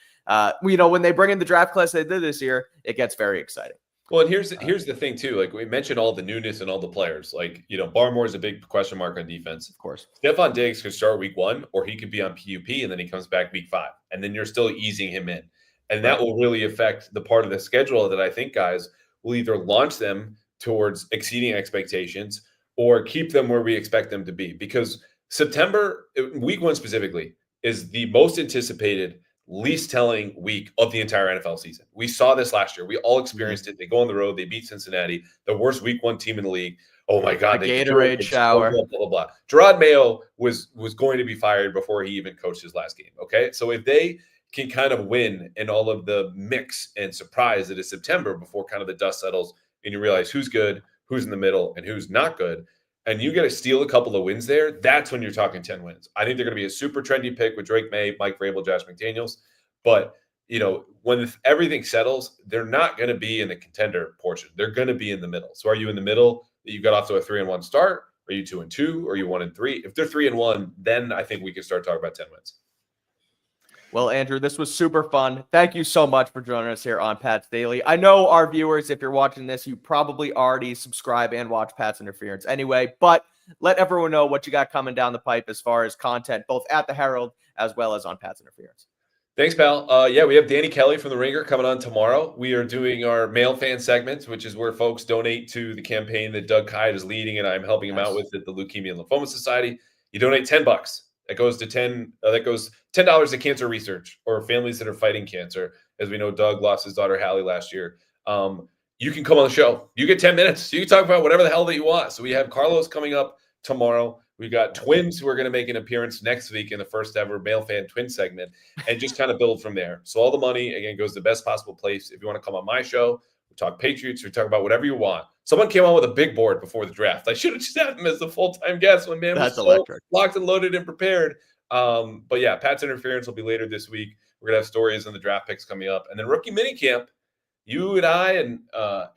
when they bring in the draft class they did this year, it gets very exciting. Well, and here's the thing too. Like, we mentioned all the newness and all the players. Like, Barmore is a big question mark on defense. Of course. Stephon Diggs could start week 1, or he could be on PUP and then he comes back week 5. And then you're still easing him in. And that will really affect the part of the schedule that I think guys will either launch them towards exceeding expectations or keep them where we expect them to be. Because September, week 1 specifically, is the most anticipated, least telling week of the entire NFL season. We saw this last year. We all experienced it. They go on the road. They beat Cincinnati, the worst week 1 team in the league. Oh my God. The Gatorade shower. Blah, blah, blah, blah. Gerard Mayo was going to be fired before he even coached his last game. Okay. So if they can kind of win in all of the mix and surprise that is September before kind of the dust settles and you realize who's good, who's in the middle, and who's not good, and you get to steal a couple of wins there, that's when you're talking 10 wins. I think they're going to be a super trendy pick with Drake May, Mike Vrabel, Josh McDaniels. But, when everything settles, they're not going to be in the contender portion. They're going to be in the middle. So are you in the middle that you got off to a 3-1 start? Are you 2-2? Or are you 1-3? If they're 3-1, then I think we can start talking about 10 wins. Well, Andrew, this was super fun. Thank you so much for joining us here on Pat's Daily. I know our viewers, if you're watching this, you probably already subscribe and watch Pat's Interference anyway, but let everyone know what you got coming down the pipe as far as content, both at the Herald as well as on Pat's Interference. Thanks, pal. Yeah, we have Danny Kelly from The Ringer coming on tomorrow. We are doing our mail fan segment, which is where folks donate to the campaign that Doug Kyde is leading, and I'm helping him out with at the Leukemia and Lymphoma Society. You donate $10. That goes to $10 to cancer research or families that are fighting cancer. As we know, Doug lost his daughter Hallie last year. You can come on the show. You get 10 minutes. You can talk about whatever the hell that you want. So we have Carlos coming up tomorrow. We got twins who are going to make an appearance next week in the first ever Mail Fan Twin segment and just kind of build from there. So all the money, again, goes to the best possible place. If you want to come on my show, we talk Patriots, we talk about whatever you want. Someone came on with a big board before the draft. I should have just had him as a full-time guest when man was so locked and loaded and prepared. But yeah, Pat's Interference will be later this week. We're going to have stories on the draft picks coming up. And then rookie minicamp you and I and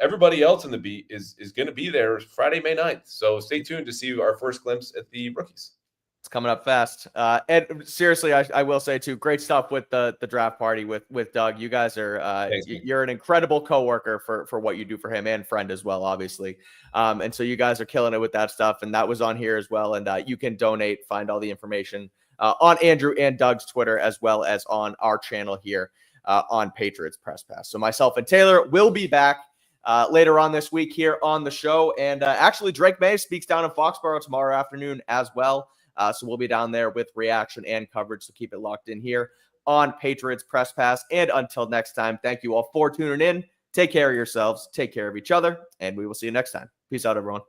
everybody else in the beat is going to be there Friday, May 9th. So stay tuned to see our first glimpse at the rookies. It's coming up fast. And seriously, I will say too, great stuff with the draft party with Doug. You guys are Thanks, you're an incredible coworker for what you do for him, and friend as well, obviously. And so you guys are killing it with that stuff, and that was on here as well. And you can donate, find all the information on Andrew and Doug's Twitter, as well as on our channel here on Patriots Press Pass. So myself and Tayler will be back later on this week here on the show. And actually, Drake May speaks down in Foxboro tomorrow afternoon as well. So we'll be down there with reaction and coverage. So keep it locked in here on Patriots Press Pass. And until next time, thank you all for tuning in. Take care of yourselves. Take care of each other. And we will see you next time. Peace out, everyone.